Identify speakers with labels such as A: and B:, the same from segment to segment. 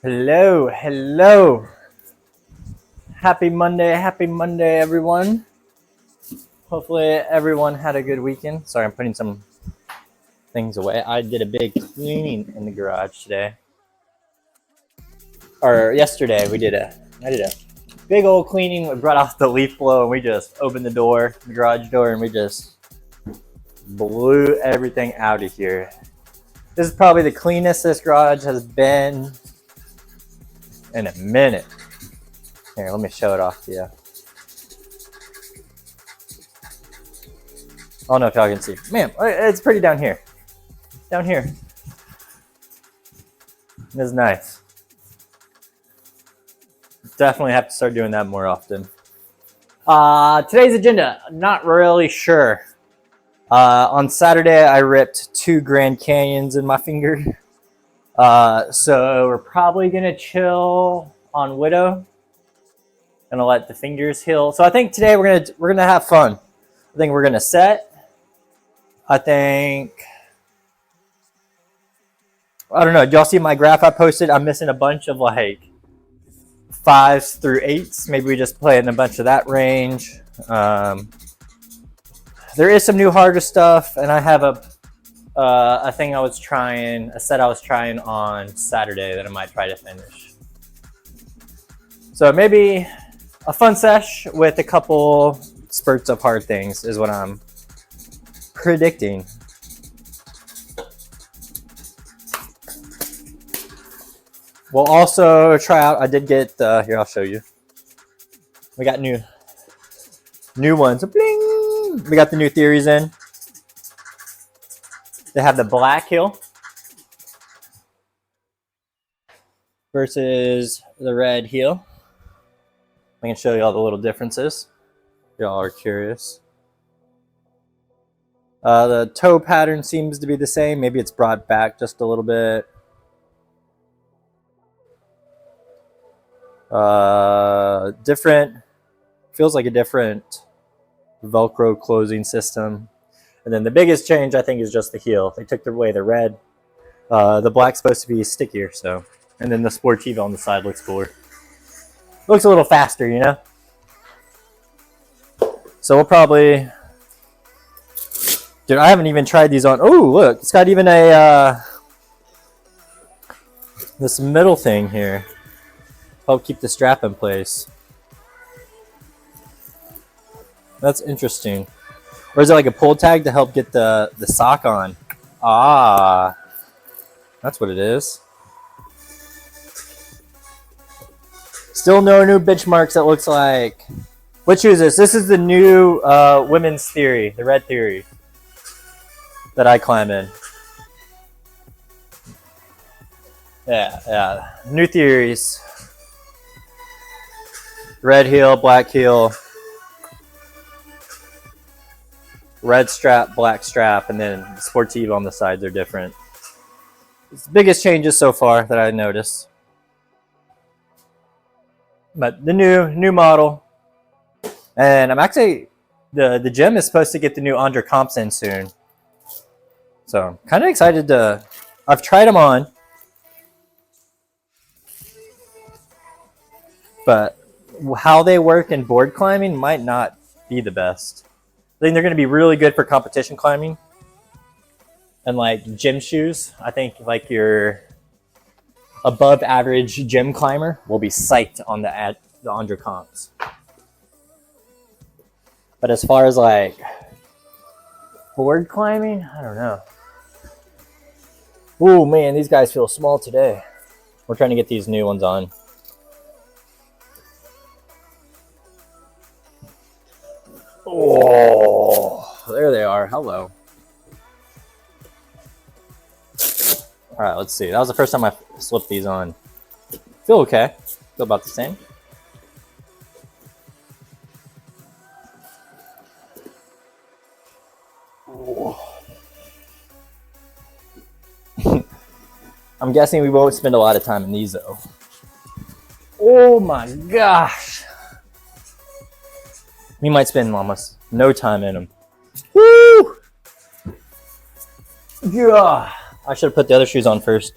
A: Hello, hello. Happy Monday, everyone. Hopefully everyone had a good weekend. Sorry, I'm putting some things away. I did a big cleaning in the garage today. Or yesterday, I did a big old cleaning. We brought off the leaf blower and we just opened the garage door, and we just blew everything out of here. This is probably the cleanest this garage has been in a minute. Here, let me show it off to you. I don't know if y'all can see. Man, it's pretty down here. Down here. This is nice. Definitely have to start doing that more often. Today's agenda, not really sure. On Saturday, I ripped 2 Grand Canyons in my finger. So we're probably gonna chill on Widow. Gonna let the fingers heal. So I think today we're gonna have fun. I think we're gonna set. I don't know. Did y'all see my graph I posted? I'm missing a bunch of like 5s through 8s. Maybe we just play in a bunch of that range. There is some new harder stuff, and I have a set I was trying on Saturday that I might try to finish. So maybe a fun sesh with a couple spurts of hard things is what I'm predicting. We'll also try out, I did get, here I'll show you. We got new ones. Bling! We got the new theories in. They have the black heel versus the red heel. I can show you all the little differences. Y'all are curious. The toe pattern seems to be the same. Maybe it's brought back just a little bit. Feels like a different Velcro closing system. And then the biggest change, I think, is just the heel. They took away the red. The black's supposed to be stickier, so. And then the Sportiva on the side looks cooler. Looks a little faster, you know? So we'll probably... Dude, I haven't even tried these on... Oh, look. It's got even a... this middle thing here. Help keep the strap in place. That's interesting. Or is it like a pull tag to help get the sock on? Ah, that's what it is. Still no new benchmarks that looks like. What shoe is this? This is the new women's theory, the red theory that I climb in. Yeah. New theories. Red heel, black heel. Red strap, black strap, and then the Sportiva on the sides are different. It's the biggest changes so far that I noticed. But the new model. And I'm actually, the gym is supposed to get the new under comps in soon. So I'm kind of excited to, I've tried them on. But how they work in board climbing might not be the best. I think they're going to be really good for competition climbing and like gym shoes. I think like your above average gym climber will be psyched on the under comps. But as far as like board climbing, I don't know. Oh man, these guys feel small today. We're trying to get these new ones on. Oh, there they are. Hello. All right, let's see. That was the first time I slipped these on. Feel okay. Feel about the same. I'm guessing we won't spend a lot of time in these though. Oh my gosh. We might spend almost no time in them. Woo! Yeah. I should have put the other shoes on first.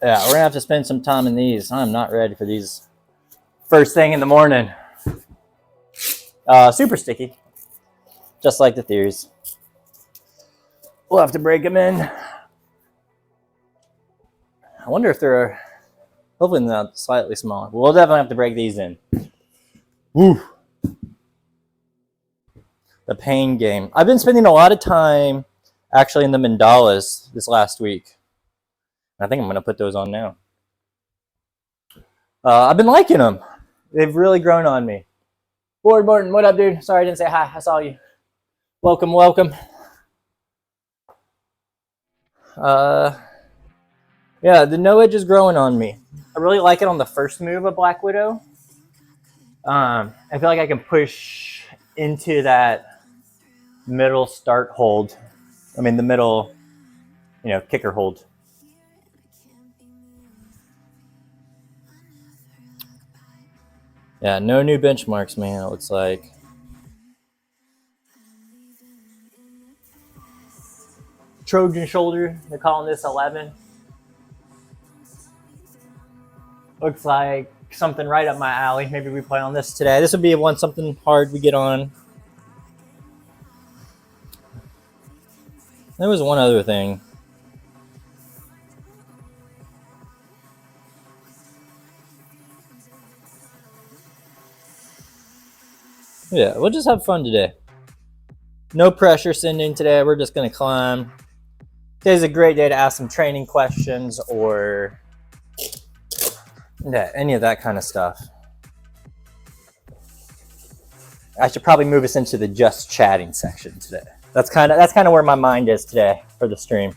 A: Yeah, we're gonna have to spend some time in these. I'm not ready for these first thing in the morning. Super sticky, just like the theories. We'll have to break them in. I wonder if they're, hopefully not slightly smaller. We'll definitely have to break these in. Woo! The pain game. I've been spending a lot of time actually in the mandalas this last week. I think I'm gonna put those on now. I've been liking them. They've really grown on me. Morton, what up, dude? Sorry I didn't say hi. I saw you. Welcome, welcome. Yeah, the no edge is growing on me. I really like it on the first move of Black Widow. I feel like I can push into that middle start hold. I mean, the middle, kicker hold. Yeah, no new benchmarks, man, it looks like. Trojan shoulder, they're calling this 11. Looks like something right up my alley. Maybe we play on this today. This would be something hard we get on. There was one other thing. Yeah, we'll just have fun today. No pressure sending today. We're just going to climb. Today's a great day to ask some training questions or any of that kind of stuff. I should probably move us into the just chatting section today. That's kind of where my mind is today for the stream.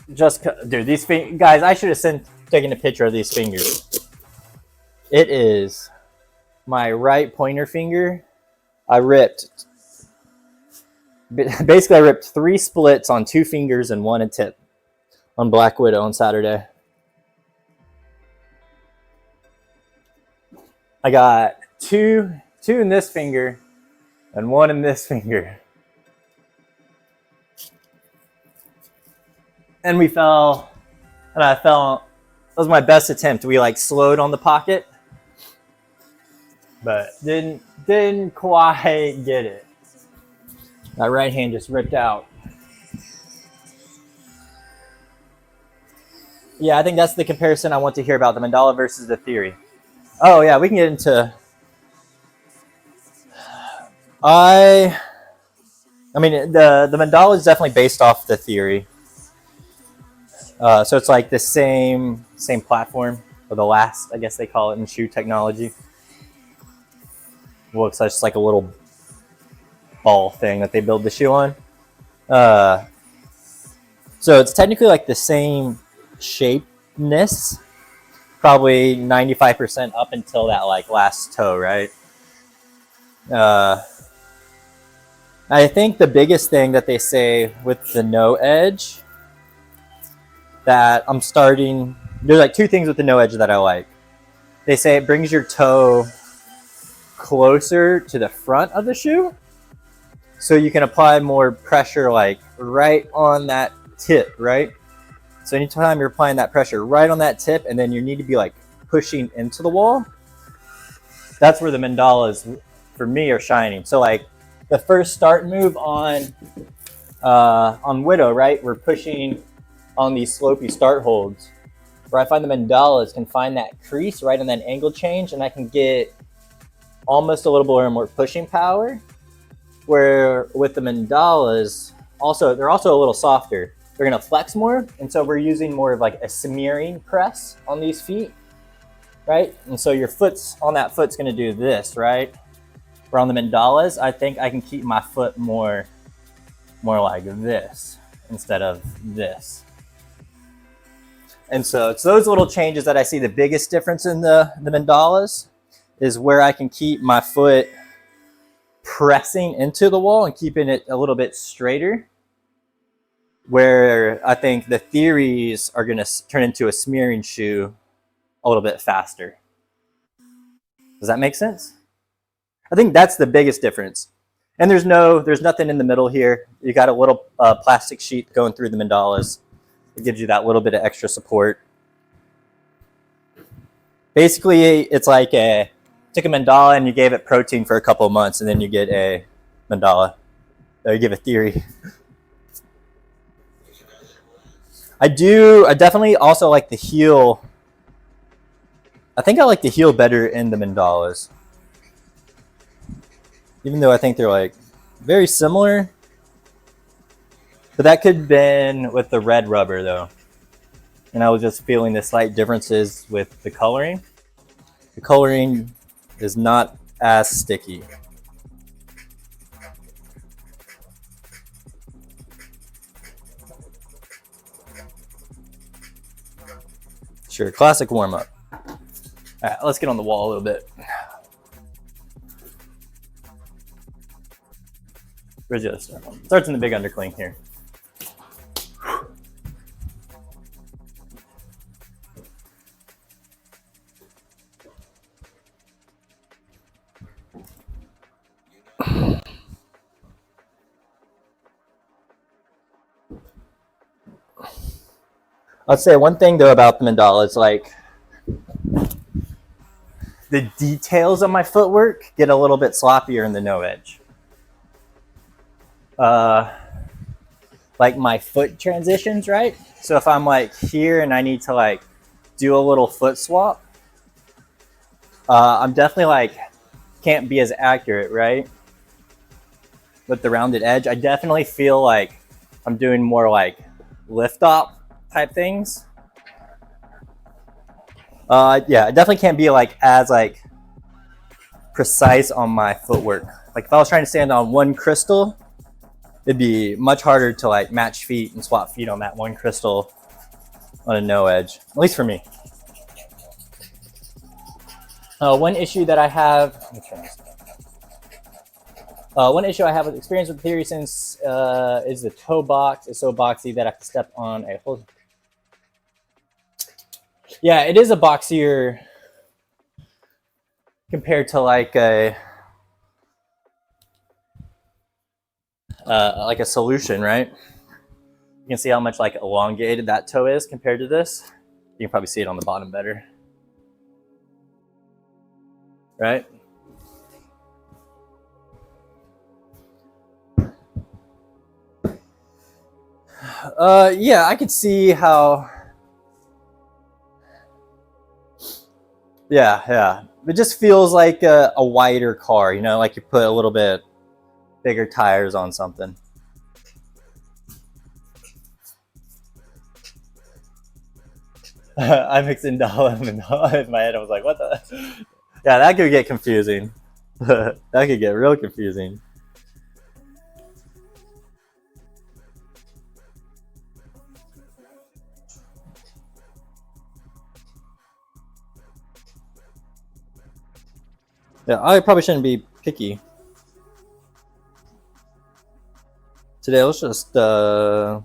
A: Dude, these guys, I should have taken a picture of these fingers. It is my right pointer finger. I ripped 3 splits on 2 fingers and 1 a tip on Black Widow on Saturday. I got 2 in this finger and 1 in this finger. And we fell, and I fell. That was my best attempt. We slowed on the pocket, but didn't quite get it. That right hand just ripped out. Yeah, I think that's the comparison I want to hear about, the mandala versus the theory. Oh yeah, we can get into. I mean, the mandala is definitely based off the theory. So it's like the same platform, or the last, I guess they call it in shoe technology. Looks like just like a little ball thing that they build the shoe on. So it's technically like the same shapeness, probably 95% up until that last toe, right? I think the biggest thing that they say with the no edge that I'm starting, there's 2 things with the no edge that I like. They say it brings your toe closer to the front of the shoe, so you can apply more pressure right on that tip, right? So anytime you're applying that pressure right on that tip, and then you need to be pushing into the wall, that's where the mandalas for me are shining. So the first start move on Widow, right? We're pushing on these slopey start holds, where I find the mandalas can find that crease right on that angle change, and I can get almost a little bit more pushing power. Where with the mandalas, they're also a little softer. They're gonna flex more, and so we're using more of a smearing press on these feet, right? And so your on that foot's gonna do this, right? Where on the mandalas, I think I can keep my foot more like this instead of this. And so it's those little changes that I see the biggest difference in the mandalas, is where I can keep my foot pressing into the wall and keeping it a little bit straighter, where I think the theories are going to turn into a smearing shoe a little bit faster. Does that make sense? I think that's the biggest difference. And there's nothing in the middle here. You got a little plastic sheet going through the mandalas. It gives you that little bit of extra support. Basically, it's like took a mandala and you gave it protein for a couple of months, and then you get a mandala. So you give a theory. I definitely also like the heel. I think I like the heel better in the mandalas. Even though I think they're like very similar. But that could have been with the red rubber though. And I was just feeling the slight differences with the coloring. The coloring is not as sticky. Sure, classic warm-up. All right, let's get on the wall a little bit. Where's the other stuff? Starts in the big undercling here. I'd say one thing though about the mandala is like the details of my footwork get a little bit sloppier in the no edge. Like my foot transitions, right? So if I'm like here and I need to like do a little foot swap, I'm definitely like can't be as accurate, right? With the rounded edge, I definitely feel like I'm doing more like lift off type things. Yeah, I definitely can't be like as like precise on my footwork. Like if I was trying to stand on one crystal, it'd be much harder to like match feet and swap feet on that one crystal on a no edge, at least for me. One issue that I have, let me turn this down. One issue I have with experience with theory since is the toe box is so boxy that I have to step on a whole. Yeah, it is a boxier compared to like a solution, right? You can see how much like elongated that toe is compared to this. You can probably see it on the bottom better, right? Yeah, I could see how. Yeah. It just feels like a wider car, you know, like you put a little bit bigger tires on something. I mixed Indala and Mandala in my head. I was like, what the? Yeah, that could get confusing. That could get real confusing. Yeah, I probably shouldn't be picky. Today, let's just, no,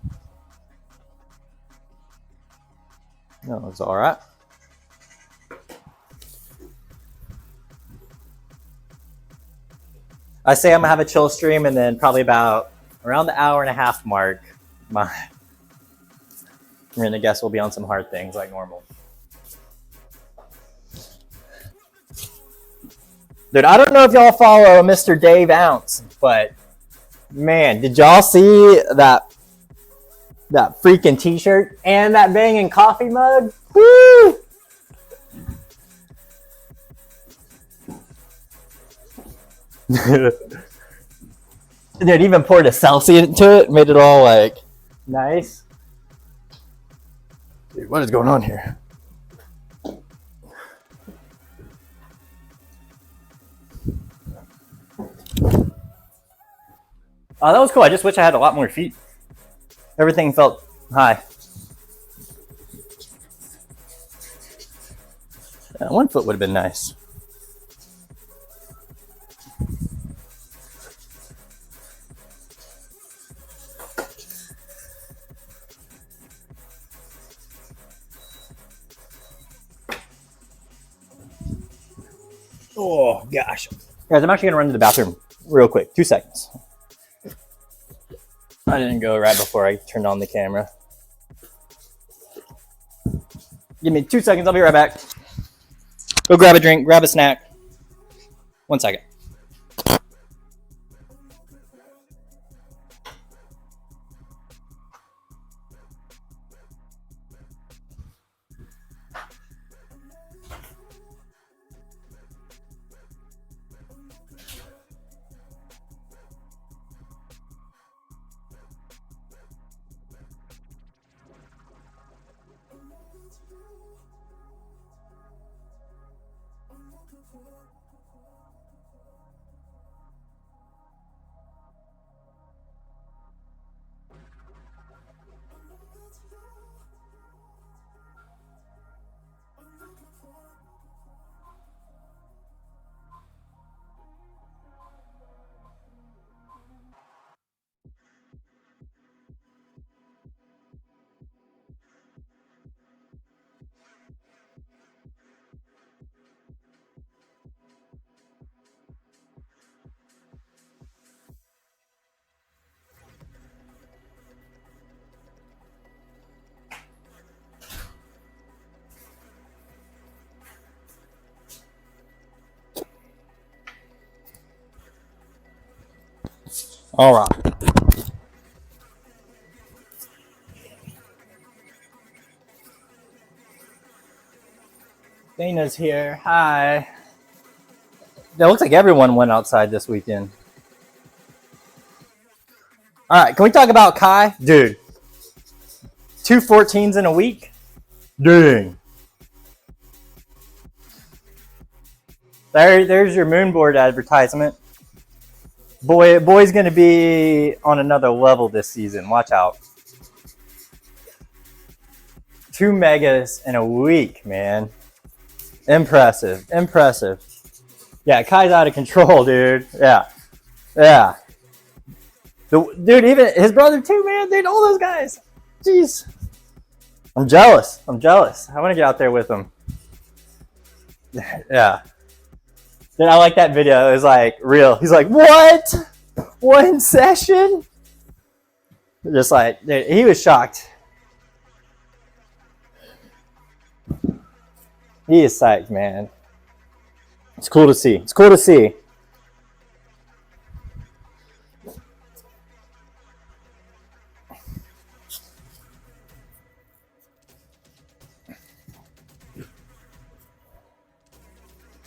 A: it's all right. I say I'm gonna have a chill stream, and then probably about around the hour and a half mark, I'm gonna guess we'll be on some hard things like normal. Dude, I don't know if y'all follow Mr. Dave Ounce, but man, did y'all see that freaking t-shirt and that banging coffee mug? Woo! Dude, even poured a Celsius into it, made it all like nice. Dude, what is going on here? Oh, that was cool. I just wish I had a lot more feet. Everything felt high. One foot would have been nice. Oh, gosh. Guys, I'm actually going to run to the bathroom real quick. 2 seconds. I didn't go right before I turned on the camera. Give me 2 seconds. I'll be right back. Go grab a drink, grab a snack. 1 second. All right. Dana's here. Hi. It looks like everyone went outside this weekend. All right, can we talk about Kai? Dude, 2 14s in a week? Dang. There's your moonboard advertisement. Boy's going to be on another level this season. Watch out. 2 megas in a week, man. Impressive. Yeah, Kai's out of control, dude. Yeah. Dude, even his brother too, man. Dude, all those guys. Jeez. I'm jealous. I want to get out there with him. Yeah. Then I like that video. It was like real. He's like, what? 1 session? Just like, dude, he was shocked. He is psyched, man. It's cool to see.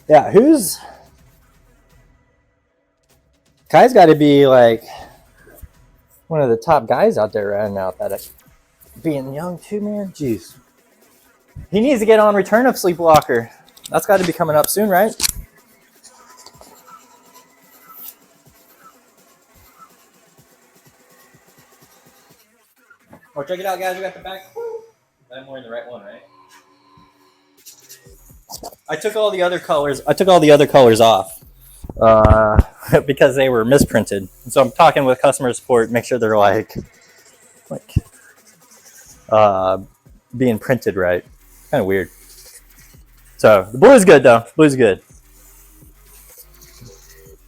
A: Yeah, Kai's got to be like one of the top guys out there right now. Being young too, man. Jeez. He needs to get on Return of Sleepwalker. That's got to be coming up soon, right? Oh, check it out, guys. We got the back. I'm wearing the right one, right? I took all the other colors off because they were misprinted. So I'm talking with customer support, make sure they're like being printed right. Kind of weird. So the blue's good though. Blue's good.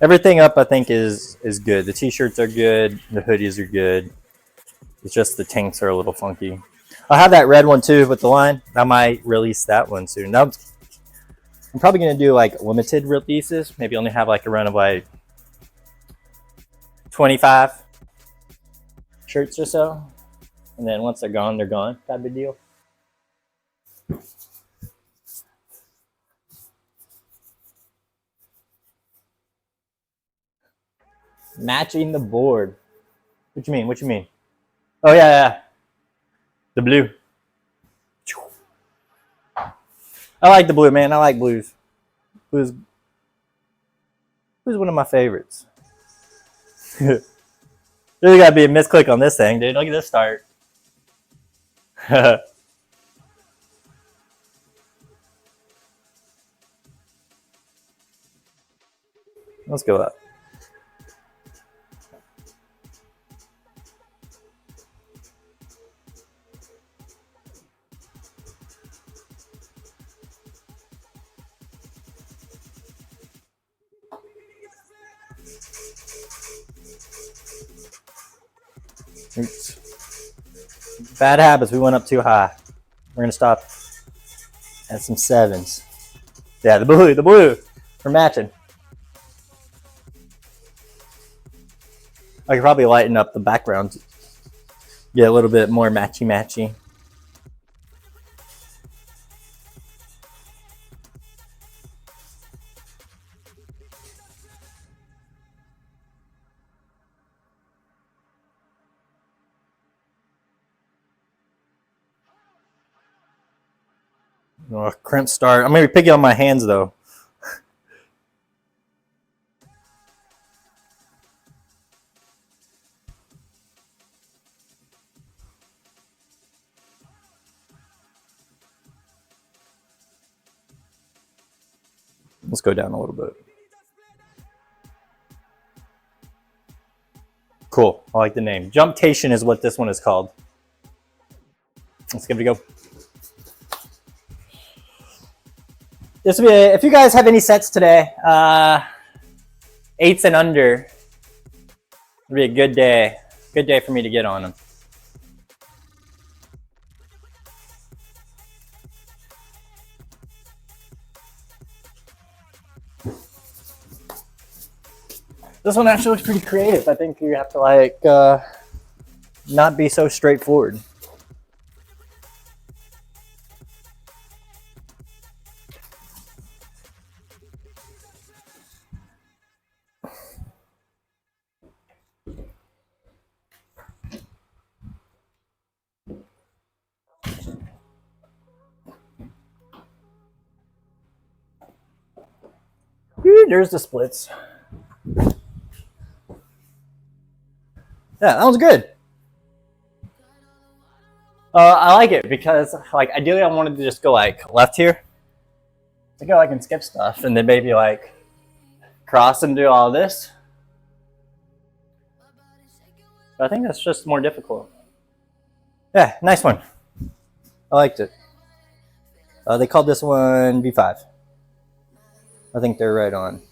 A: Everything up, I think, is good. The t-shirts are good. The hoodies are good. It's just the tanks are a little funky. I'll have that red one too with the line. I might release that one soon. I'm probably going to do like limited releases. Maybe only have like a run of like 25 shirts or so. And then once they're gone, they're gone. Not a big deal. Matching the board. What you mean? Oh, yeah. The blue. I like the blue, man. I like blues. Blues one of my favorites. There's got to be a misclick on this thing, dude. Look at this start. Let's go up. Oops. Bad habits. We went up too high. We're going to stop. And some 7s. Yeah, the blue for matching. I could probably lighten up the background, get a little bit more matchy-matchy. Oh, crimp start. I'm gonna be picky on my hands though. Let's go down a little bit. Cool. I like the name. Jumptation is what this one is called. Let's give it a go. This will be if you guys have any sets today, 8s and under, it'll be a good day. Good day for me to get on them. This one actually looks pretty creative. I think you have to like not be so straightforward. There's the splits. Yeah, that was good. I like it because, like, ideally I wanted to just go like left here. To go like and skip stuff, and then maybe like cross and do all this. But I think that's just more difficult. Yeah, nice one. I liked it. They called this one V5. I think they're right on.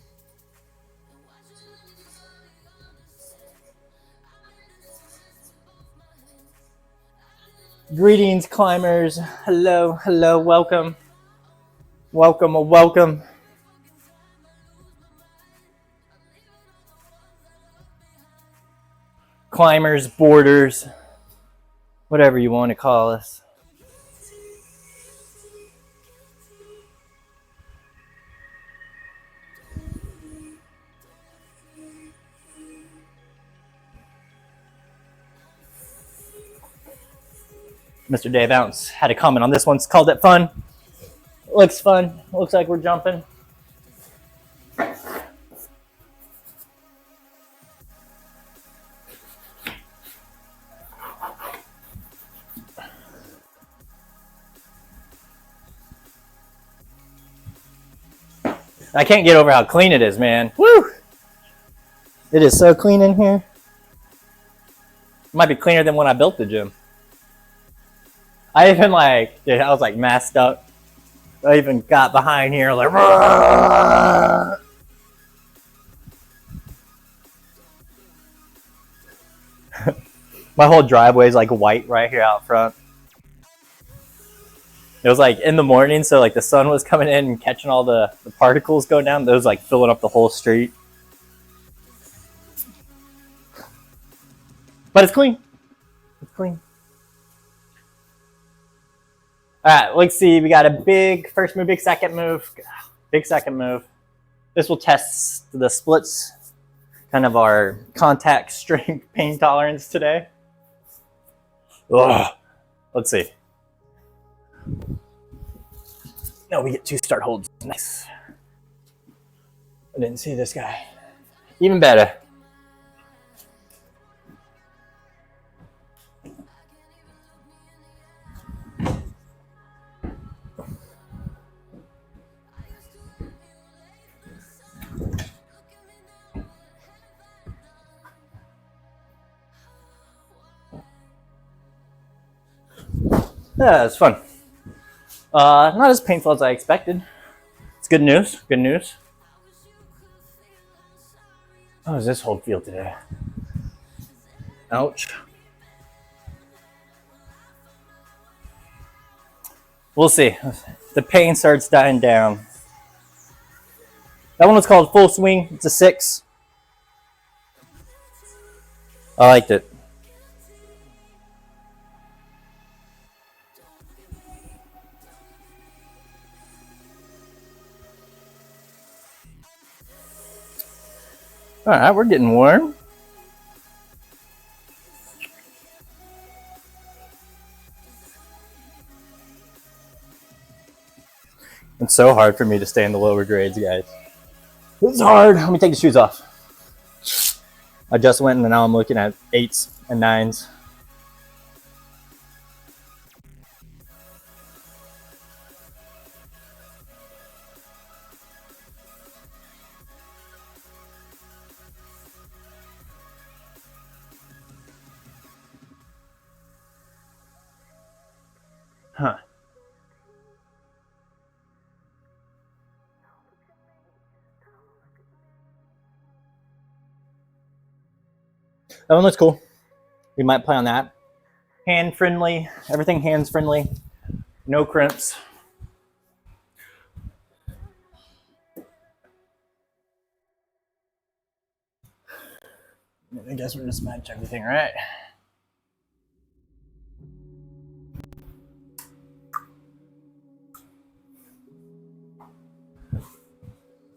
A: Greetings, climbers. Hello, hello, welcome. Welcome, welcome. Climbers, boarders, whatever you want to call us. Mr. Dave Ounce had a comment on this one. It's called it fun. Looks fun. Looks like we're jumping. I can't get over how clean it is, man. Woo! It is so clean in here. It might be cleaner than when I built the gym. I even like, dude, I was like masked up. I even got behind here like, Rrr! My whole driveway is like white right here out front. It was like in the morning, so like the sun was coming in and catching all the particles going down. Those like filling up the whole street. But it's clean. It's clean. All right, let's see. We got a big first move, big second move, big second move. This will test the splits, kind of our contact strength pain tolerance today. Ugh. Let's see. No, we get 2 start holds. Nice. I didn't see this guy. Even better. Yeah, it's fun. Not as painful as I expected. It's good news. Good news. How does this hold feel today? Ouch. We'll see. The pain starts dying down. That one was called Full Swing. It's a 6. I liked it. All right, we're getting warm. It's so hard for me to stay in the lower grades, guys. It's hard. Let me take the shoes off. I just went and now I'm looking at 8s and 9s. Huh. That one looks cool. We might play on that. Hand friendly. Everything hands friendly. No crimps. I guess we're just match everything, right?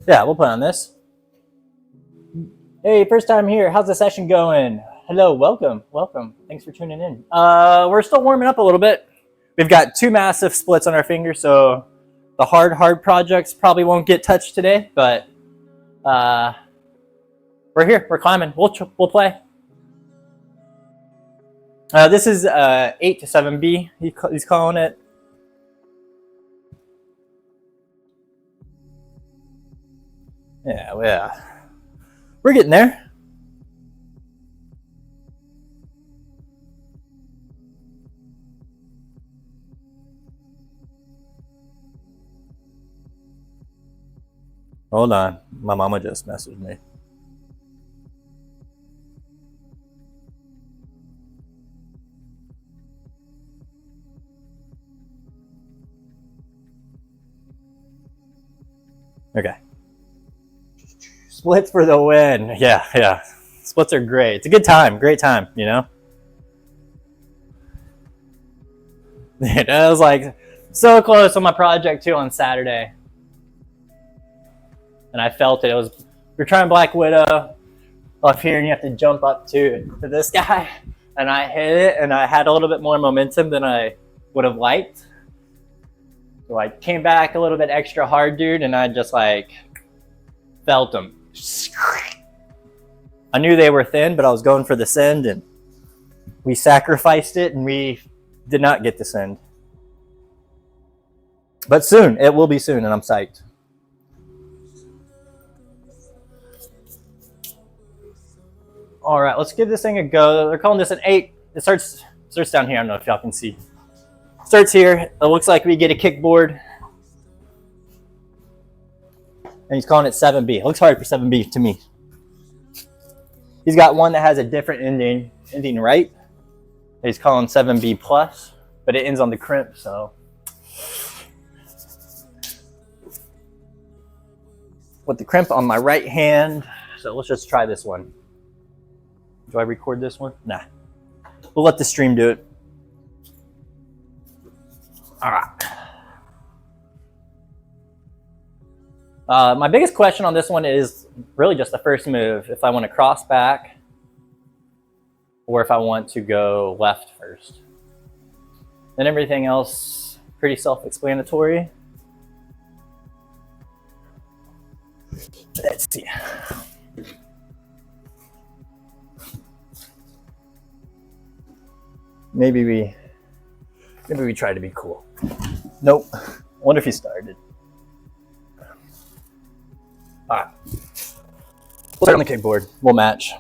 A: Yeah, we'll play on this. Hey, first time here. How's the session going? Hello, welcome. Thanks for tuning in. We're still warming up a little bit. We've got 2 massive splits on our fingers, so the hard projects probably won't get touched today, but we're here. We're climbing. We'll play. This is 8 to 7B. He's calling it. Yeah. We're getting there. Hold on. My mama just messaged me. Okay. Splits for the win. Yeah. Splits are great. It's a good time. Great time, you know? It was like so close on my project too on Saturday. And I felt it. You're trying Black Widow up here and you have to jump up to this guy. And I hit it and I had a little bit more momentum than I would have liked. So I came back a little bit extra hard, dude, and I just like felt them. I knew they were thin, but I was going for the send and we sacrificed it and we did not get the send. But soon, it will be soon and I'm psyched. All right, let's give this thing a go. They're calling this an 8. It starts down here. I don't know if y'all can see. Starts here. It looks like we get a kickboard. And he's calling it 7B. It looks hard for 7B to me. He's got one that has a different ending right. He's calling 7B plus, but it ends on the crimp, so. With the crimp on my right hand. So let's just try this one. Do I record this one? Nah. We'll let the stream do it. All right. My biggest question on this one is really just the first move. If I want to cross back or if I want to go left first. Then everything else pretty self-explanatory. Let's see. Maybe we try to be cool. Nope. I wonder if he started. All right. We'll start on the kickboard. We'll match.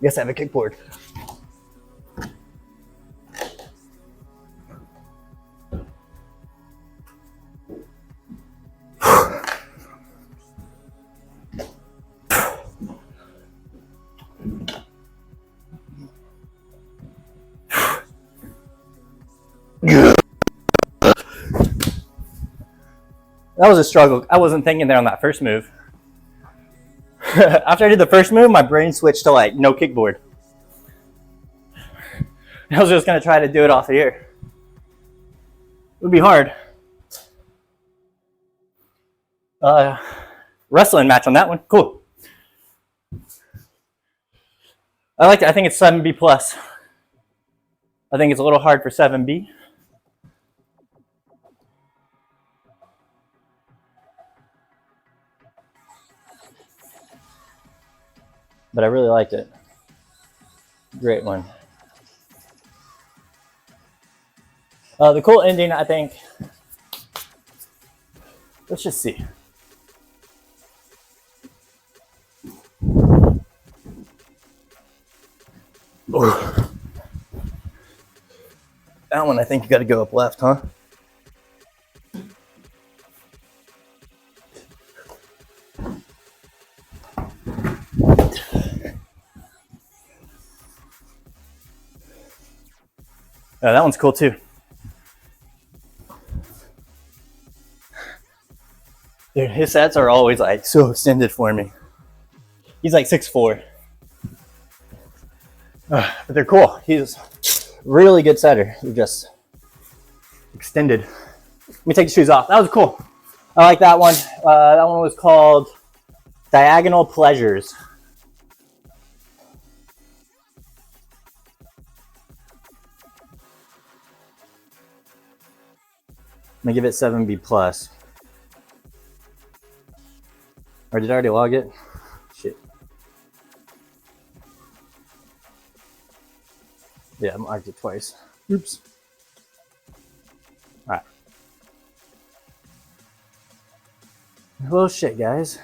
A: Yes, I have a kickboard. That was a struggle. I wasn't thinking there on that first move. After I did the first move, my brain switched to like no kickboard. I was just gonna try to do it off the air. It would be hard. Wrestling match on that one. Cool. I like it. I think it's 7B plus. I think it's a little hard for 7B. But I really liked it. Great one. The cool ending, I think. Let's just see. Oh. That one, I think you got to go up left, huh? Yeah, that one's cool too. Dude, his sets are always like so extended for me. He's like 6'4". But they're cool. He's really good setter. They're just extended. Let me take the shoes off. That was cool. I like that one. That one was called Diagonal Pleasures. I'm gonna give it 7B plus. Or did I already log it? Shit. Yeah, I marked it twice. Oops. All right. Well, shit, guys.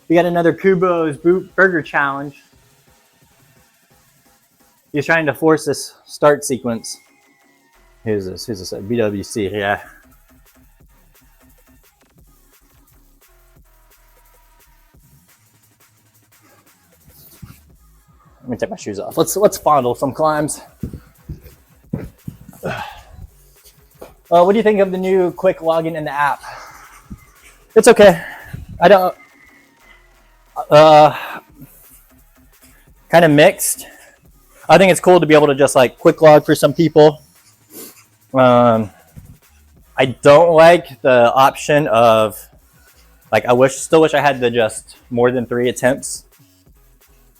A: We got another Kubo's Burger Challenge. He's trying to force this start sequence. Who's this? Who's this? BWC, yeah. Let me take my shoes off. Let's fondle some climbs. What do you think of the new quick login in the app? It's okay. I don't. Kind of mixed. I think it's cool to be able to just like quick log for some people. I don't like the option of like still wish I had the just more than 3 attempts,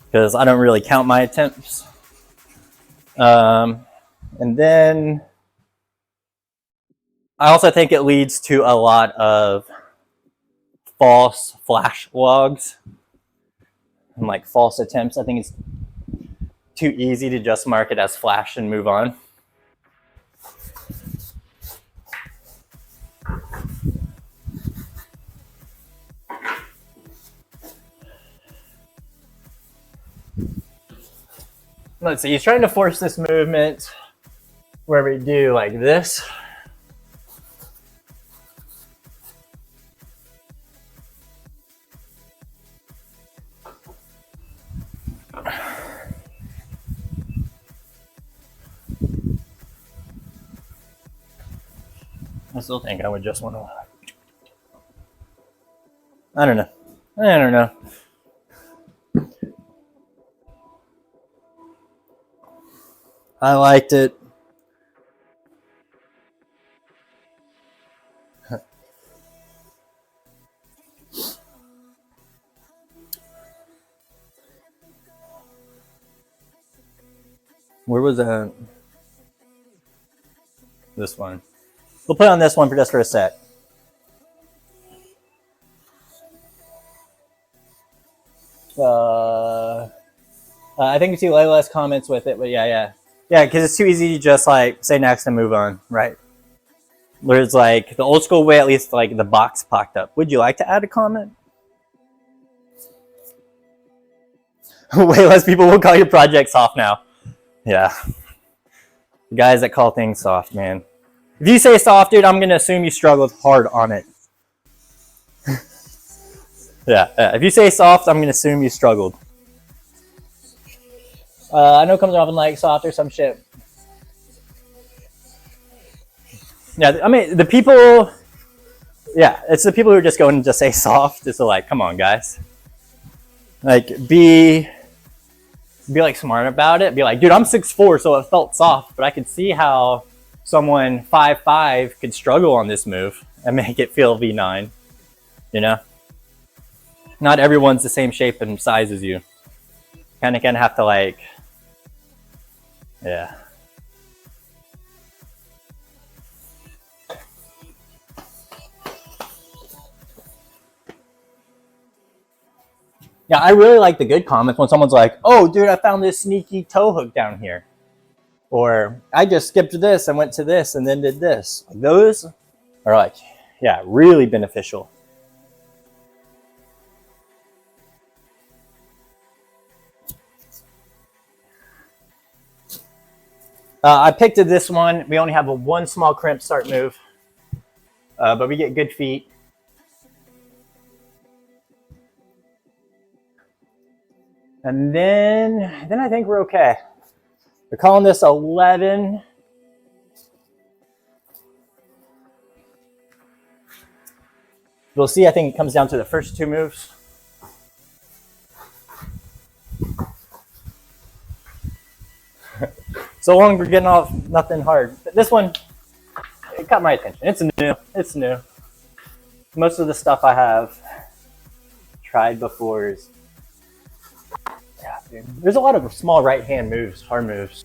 A: because I don't really count my attempts. And then I also think it leads to a lot of false flash logs and like false attempts. I think it's too easy to just mark it as flash and move on. Let's see, he's trying to force this movement where we do like this. I still think I would just want to. I don't know. I liked it. Where was that? This one. We'll put on this one just for a sec. I think you see way less comments with it, but yeah, because it's too easy to just like say next and move on, right? Whereas like the old school way, at least like the box popped up. Would you like to add a comment? Way less people will call your project soft now. Yeah, the guys that call things soft, man. If you say soft, dude, I'm gonna assume you struggled hard on it. Yeah. If you say soft, I'm gonna assume you struggled. I know it comes off in like soft or some shit. Yeah, I mean the people. Yeah, it's the people who are just going to just say soft. It's like, come on, guys. Like, be like smart about it. Be like, dude, I'm 6'4", so it felt soft, but I could see how someone 5'5" could struggle on this move and make it feel V9. You know, not everyone's the same shape and size as you. Kind of gonna have to like, yeah. Yeah, I really like the good comments when someone's like, oh, dude, I found this sneaky toe hook down here. Or I just skipped this and went to this and then did this. Like, those are like, yeah, really beneficial. I picked this one. We only have one small crimp start move, but we get good feet. And then I think we're okay. We're calling this 11. We'll see. I think it comes down to the first two moves. So long we're getting off nothing hard. But this one, it caught my attention. It's new. It's new. Most of the stuff I have tried before is, yeah, dude. There's a lot of small right hand moves, hard moves.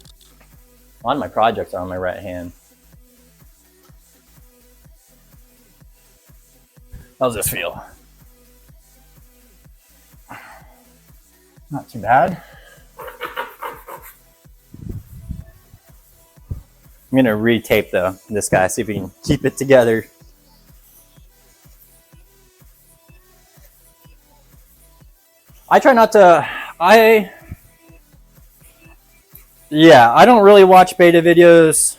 A: A lot of my projects are on my right hand. How's this feel? Not too bad. I'm gonna retape this guy, see if we can keep it together. I try not to, I don't really watch beta videos.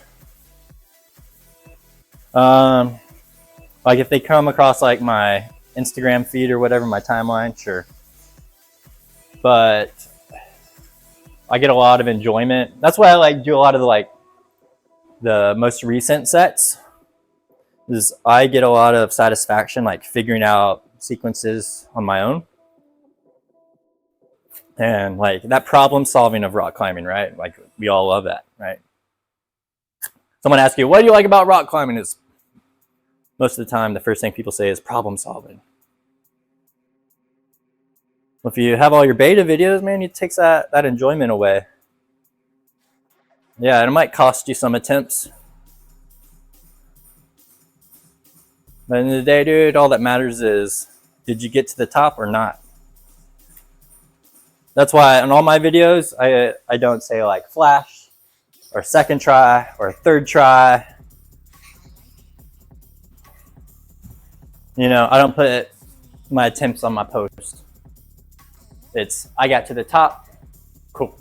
A: Like if they come across like my Instagram feed or whatever, my timeline, sure. But I get a lot of enjoyment. That's why I like do a lot of the most recent sets. Is I get a lot of satisfaction like figuring out sequences on my own. And like that problem solving of rock climbing, right? Like we all love that, right? Someone asks you, what do you like about rock climbing? Is most of the time the first thing people say is problem solving. Well, if you have all your beta videos, man, it takes that enjoyment away. Yeah, and it might cost you some attempts. But at the end of the day, dude, all that matters is, did you get to the top or not? That's why on all my videos, I don't say like flash or second try or third try. You know, I don't put my attempts on my post. It's, I got to the top, cool.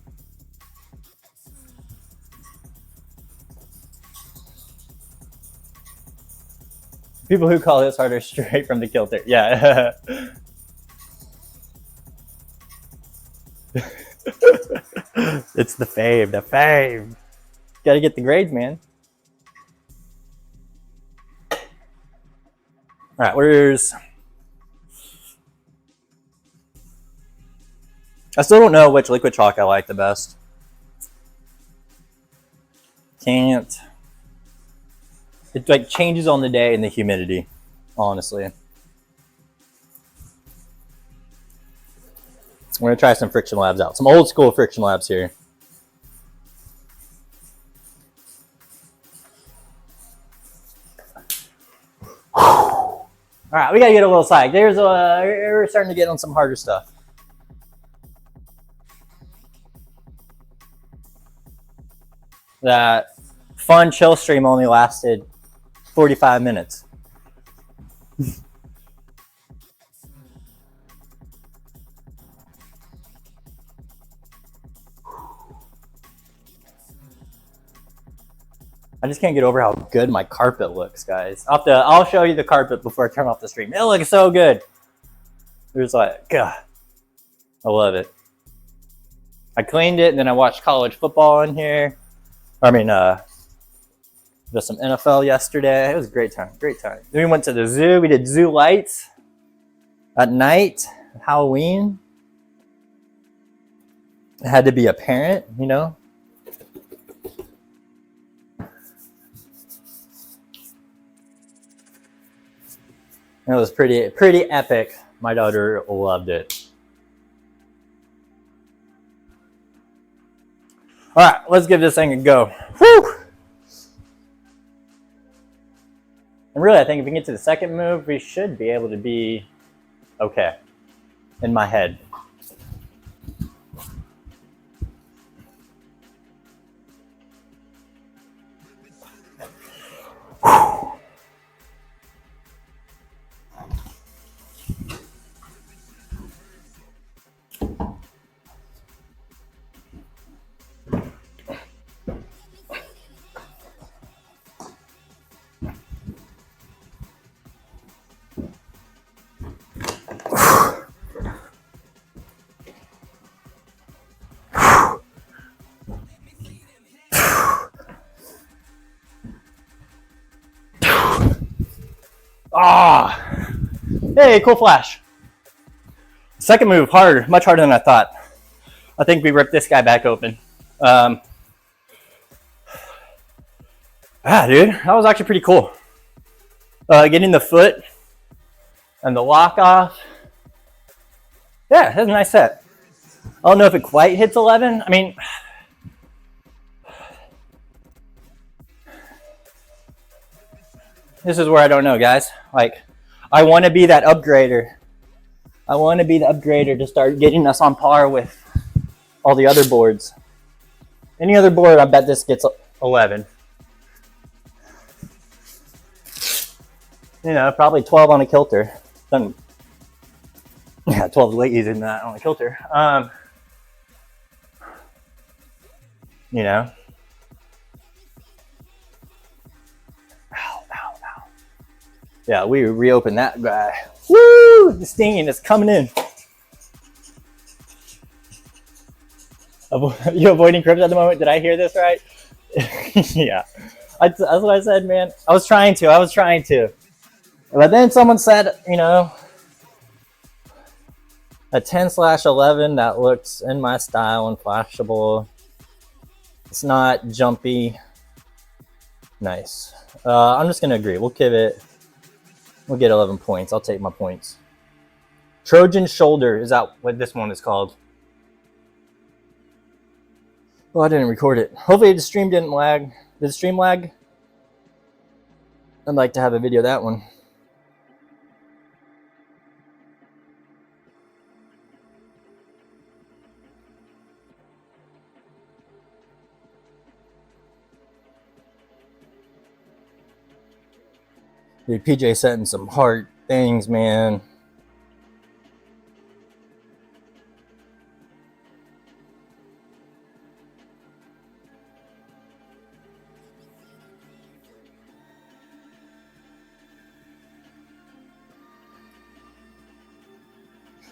A: People who call this harder straight from the kilter. Yeah. It's the fave, the fave. Gotta get the grades, man. All right, where's... I still don't know which liquid chalk I like the best. Can't. It like changes on the day and the humidity, honestly. I'm gonna try some friction labs out. Some old school friction labs here. All right, we gotta get a little side. We're starting to get on some harder stuff. That fun chill stream only lasted 45 minutes. I just can't get over how good my carpet looks, guys. I'll show you the carpet before I turn off the stream. It looks so good. There's like, God, I love it. I cleaned it, and then I watched college football in here. I mean, just some NFL yesterday. It was a great time, great time. Then we went to the zoo. We did zoo lights at night, Halloween. It had to be a parent, you know. It was pretty epic. My daughter loved it. All right, let's give this thing a go. Whew! And really, I think if we can get to the second move, we should be able to be okay in my head. Ah, hey, cool flash. Second move, harder, much harder than I thought. I think we ripped this guy back open. Dude, that was actually pretty cool. Getting the foot and the lock off. Yeah, that's a nice set. I don't know if it quite hits 11. I mean, this is where I don't know, guys. Like, I want to be that upgrader. I want to be the upgrader to start getting us on par with all the other boards. Any other board, I bet this gets 11. You know, probably 12 on a kilter. Yeah, 12 is way easier than that on a kilter. You know. Ow, ow, ow. Yeah, we reopened that guy. Woo! The stinging is coming in. You avoiding crypts at the moment? Did I hear this right? Yeah. That's what I said, man. I was trying to. But then someone said, you know, a 10/11 that looks in my style and flashable. It's not jumpy. Nice. I'm just going to agree. We'll get 11 points. I'll take my points. Trojan Shoulder is that what this one is called. Well, I didn't record it. Hopefully the stream didn't lag. Did the stream lag? I'd like to have a video of that one. Dude, PJ setting some hard things, man.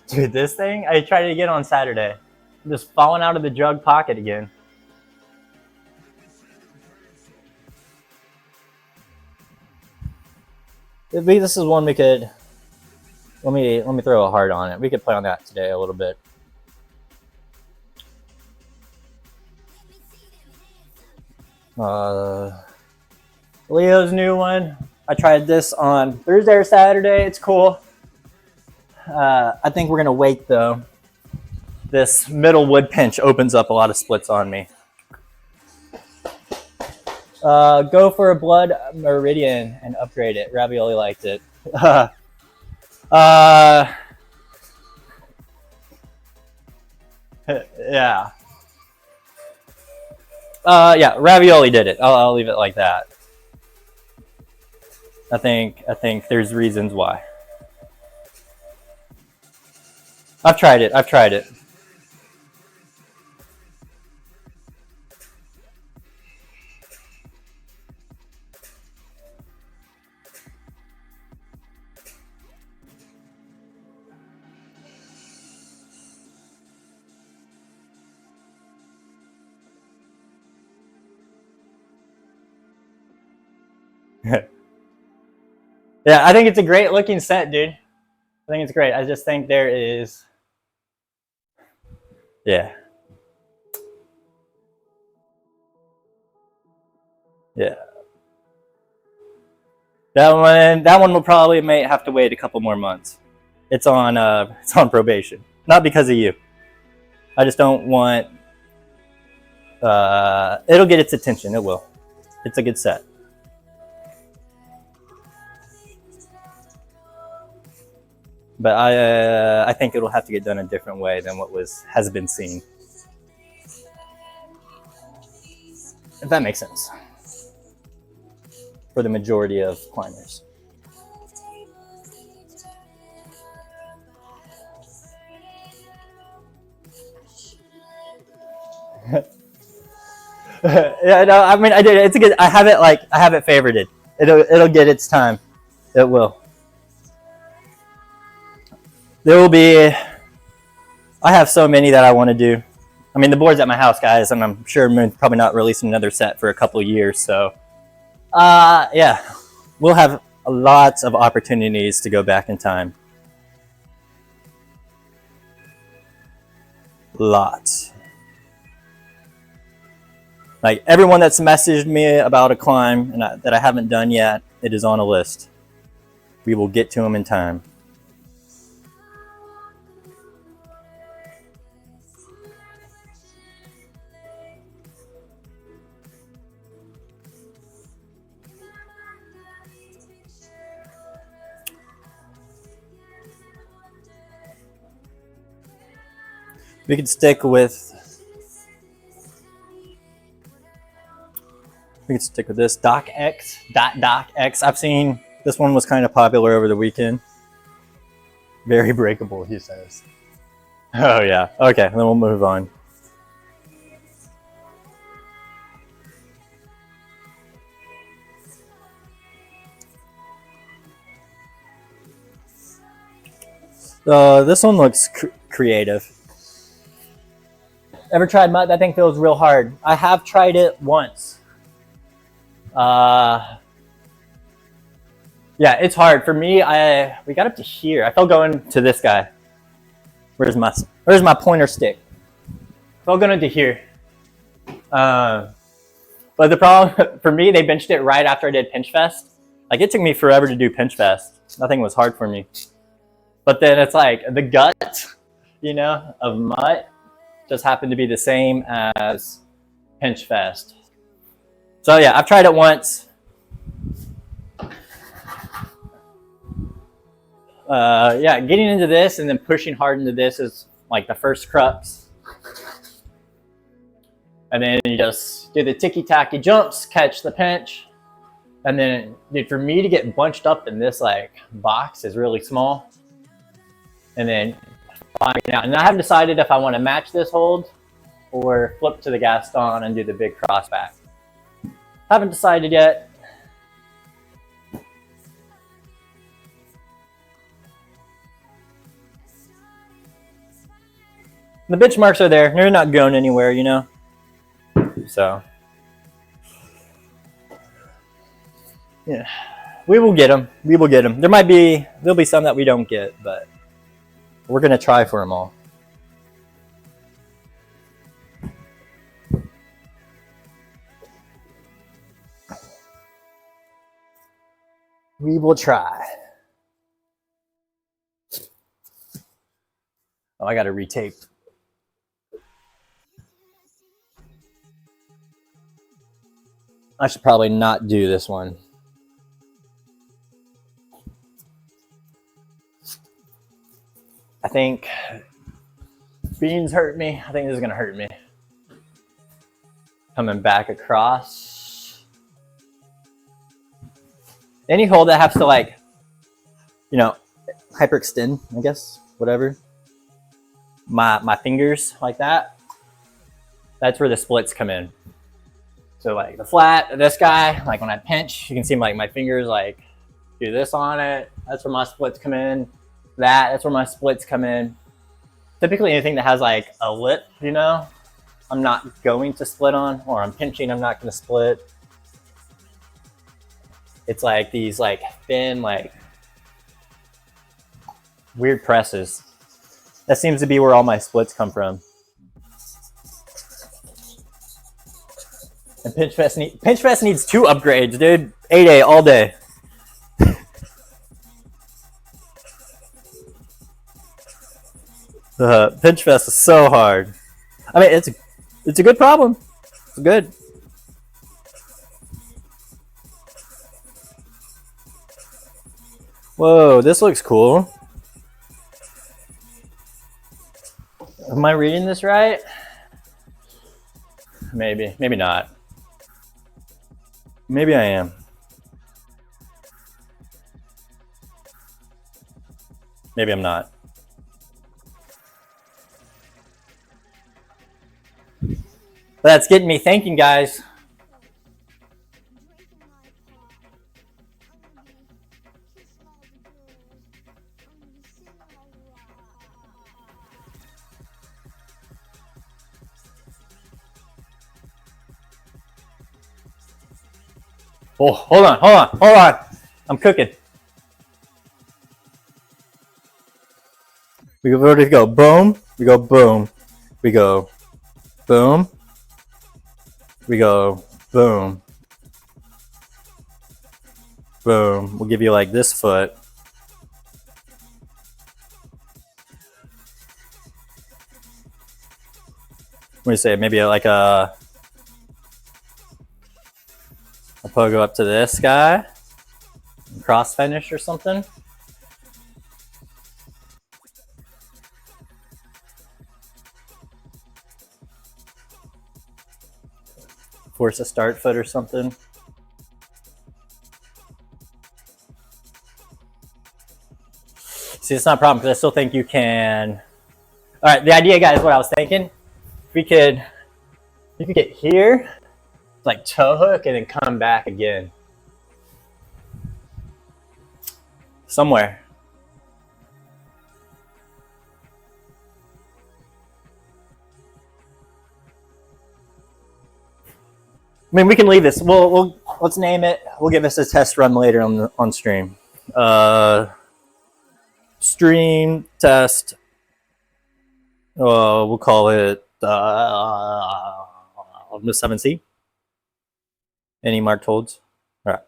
A: Dude, this thing, I tried it again on Saturday. I'm just falling out of the jug pocket again. This is one we could, let me throw a heart on it. We could play on that today a little bit. Leo's new one. I tried this on Thursday or Saturday. It's cool. I think we're gonna wait though. This middle wood pinch opens up a lot of splits on me. Go for a blood meridian and upgrade it. Ravioli liked it. Yeah. Yeah, Ravioli did it. I'll leave it like that. I think there's reasons why. I've tried it. Yeah, I think it's a great looking set, dude. I think it's great. I just think there is, yeah. Yeah. That one will probably may have to wait a couple more months. It's on probation. Not because of you. I just don't want it'll get its attention. It will. It's a good set. But I think it'll have to get done a different way than what has been seen. If that makes sense. For the majority of climbers. Yeah, no, I mean, I did. It's a good. I have it favorited. It'll get its time. It will. There will be. I have so many that I want to do. I mean, the board's at my house, guys, and I'm sure Moon's probably not releasing another set for a couple of years. So, yeah, we'll have lots of opportunities to go back in time. Lots. Like everyone that's messaged me about a climb that I haven't done yet, it is on a list. We will get to them in time. We could stick with this Doc X. I've seen this one was kind of popular over the weekend. Very breakable, he says. Oh yeah. Okay, then we'll move on. This one looks creative. Ever tried mud? That thing feels real hard. I have tried it once. Yeah, it's hard for me. We got up to here. I felt going to this guy. Where's my pointer stick? I felt going into here. But the problem for me, they benched it right after I did Pinch Fest. Like it took me forever to do Pinch Fest. Nothing was hard for me. But then it's like the gut, of mutt just happened to be the same as Pinch Fest. So yeah, I've tried it once. Yeah, getting into this and then pushing hard into this is like the first crux. And then you just do the ticky-tacky jumps, catch the pinch. And then, dude, for me to get bunched up in this like box is really small. And then finding out. And I haven't decided if I want to match this hold or flip to the Gaston and do the big crossback. Haven't decided yet. The benchmarks are there. They're not going anywhere, So, yeah, we will get them. We will get them. There'll be some that we don't get, but we're gonna try for them all. We will try. Oh, I gotta retape. I should probably not do this one. I think beans hurt me. I think this is gonna hurt me. Coming back across. Any hold that has to hyperextend, I guess, whatever. My fingers like that. That's where the splits come in. So like the flat, this guy, like when I pinch, you can see like my fingers like do this on it. That's where my splits come in. That's where my splits come in. Typically anything that has like a lip, I'm not going to split on, or I'm pinching, I'm not going to split. It's like these like thin, like weird presses. That seems to be where all my splits come from. And Pinchfest needs 2 upgrades, dude. 8A all day. Pinchfest is so hard. I mean, it's a good problem. It's good. Whoa, this looks cool. Am I reading this right? Maybe, maybe not. Maybe I am. Maybe I'm not. That's getting me thinking, guys. Oh, hold on. I'm cooking. We go boom. We go boom. We go boom. We go boom. Boom. We'll give you like this foot. What do you say? Maybe like a pogo up to this guy. Cross finish or something. Force a start foot or something. See, it's not a problem because I still think you can. All right, the idea, guys, what I was thinking, you could get here, like toe hook, and then come back again. Somewhere. I mean, we can leave this. We'll let's name it. We'll give this a test run later on stream. Stream test. We'll call it Miss 7C. Any marked holds? All right.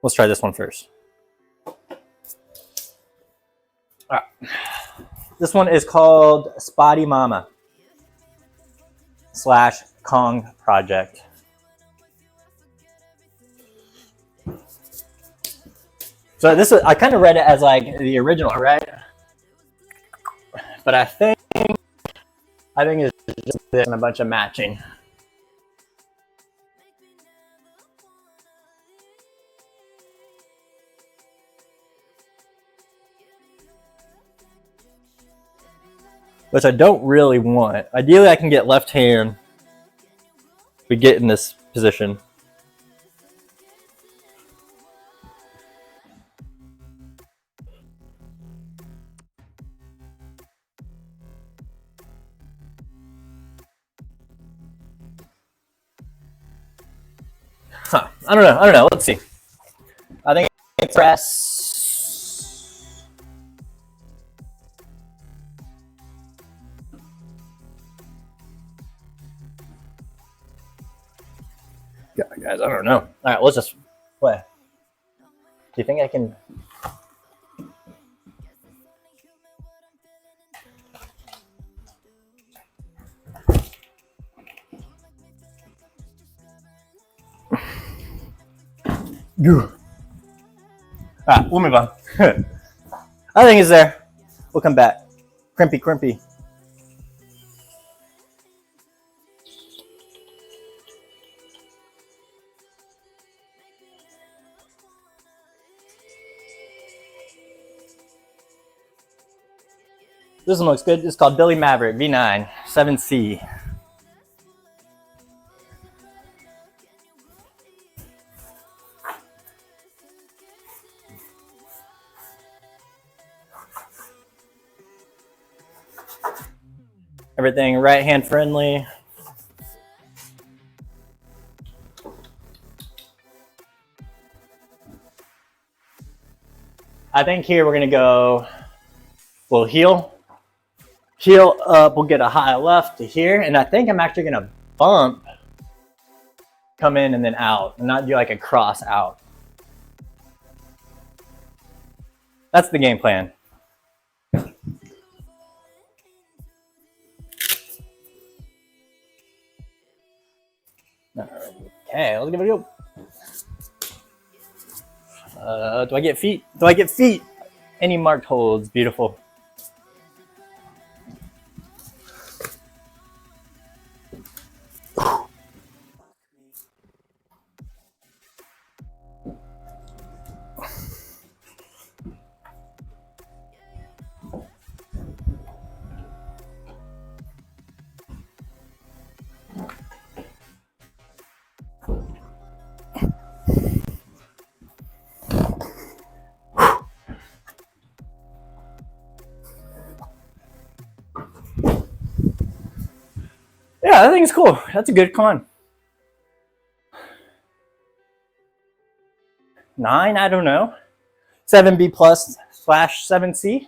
A: Let's try this one first. All right. This one is called Spotty Mama / Kong Project. So this I kind of read it as like the original, right? But I think it's just this and a bunch of matching. Which I don't really want. Ideally, I can get left hand. We get in this position. Huh. I don't know. Let's see. I think it's press. Guys, I don't know. All right, let's just play. Do you think I can? All right, we'll move on. I think it's there. We'll come back. Crimpy. This one looks good. It's called Billy Maverick V9 7C. Everything right hand friendly, I think here we're gonna go, we'll heel up, we'll get a high left to here, and I think I'm actually gonna bump, come in and then out, and not do like a cross out. That's the game plan. Okay, let's give it a go. Do I get feet? Do I get feet? Any marked holds, beautiful. Yeah, I think it's cool. That's a good climb. 9, I don't know. 7B plus / 7C.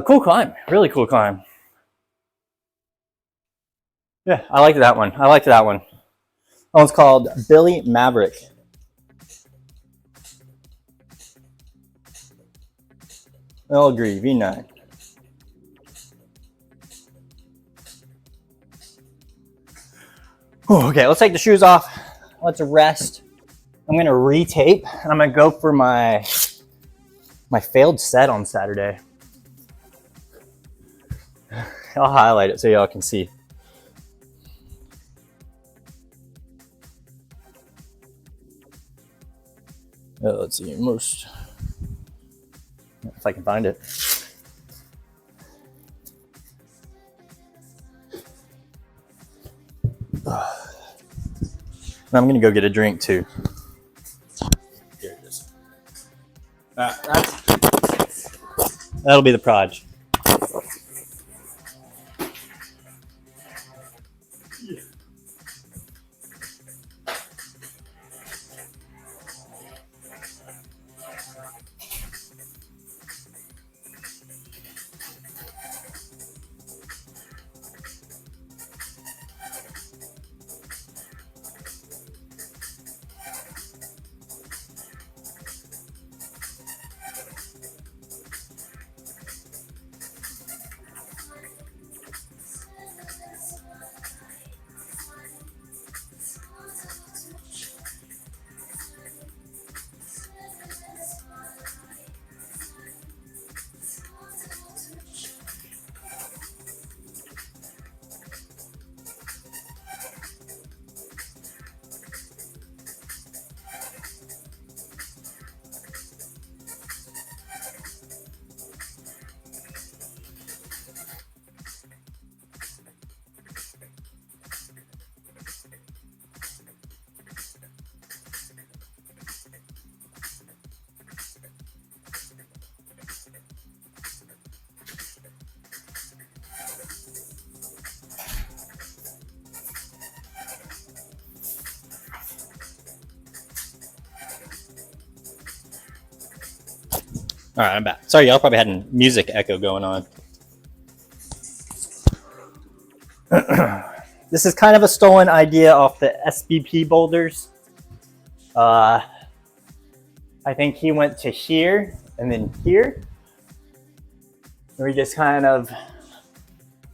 A: Cool climb, really cool climb. Yeah, I like that one. I liked that one. That one's called Billy Maverick. I'll agree, V9. Okay, let's take the shoes off. Let's rest. I'm gonna retape, and I'm gonna go for my failed set on Saturday. I'll highlight it so y'all can see. Let's see, most, if I can find it. I'm gonna go get a drink too. Here it is. That'll be the proj. All right, I'm back. Sorry, y'all probably had a music echo going on. This is kind of a stolen idea off the SBP boulders. I think he went to here and then here. And we just kind of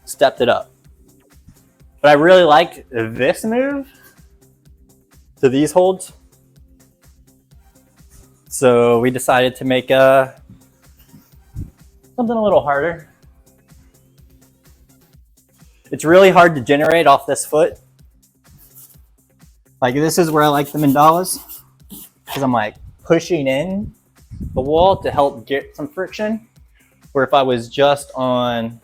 A: stepped it up. But I really liked this move to these holds. So we decided to make something a little harder. It's really hard to generate off this foot. Like this is where I like the mandalas, because I'm like pushing in the wall to help get some friction. Where if I was just on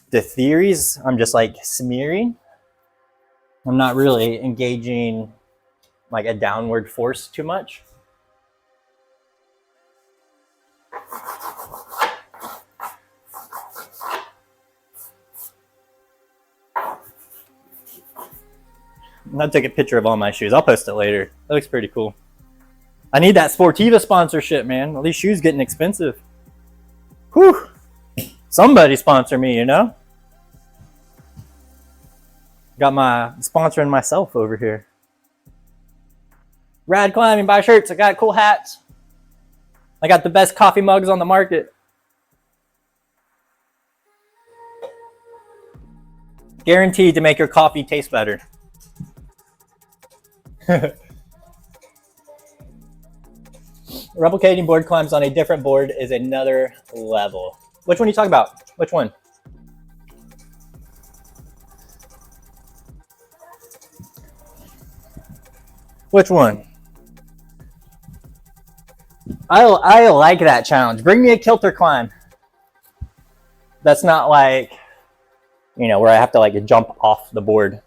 A: the theories, I'm just like smearing. I'm not really engaging like a downward force too much. I took a picture of all my shoes. I'll post it later. That looks pretty cool. I need that Sportiva sponsorship, man. All these shoes getting expensive. Whew. Somebody sponsor me, you know? Got my sponsoring myself over here. Rad Climbing, buy shirts. I got cool hats. I got the best coffee mugs on the market. Guaranteed to make your coffee taste better. Replicating board climbs on a different board is another level. Which one are you talking about? Which one? Which one? I like that challenge. Bring me a kilter climb. That's not like, you know, where I have to like jump off the board.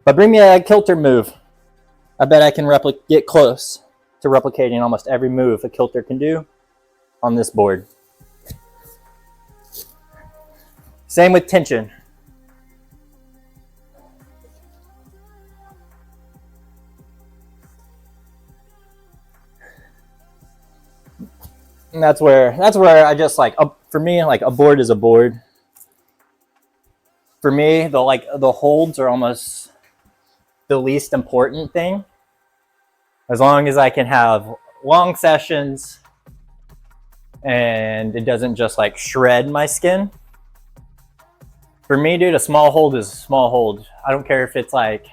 A: But bring me a kilter move. I bet I can get close to replicating almost every move a kilter can do on this board. Same with tension. And that's where I just like, for me, like a board is a board. For me, the holds are almost the least important thing. As long as I can have long sessions and it doesn't just like shred my skin. For me, dude, a small hold is a small hold. I don't care if it's like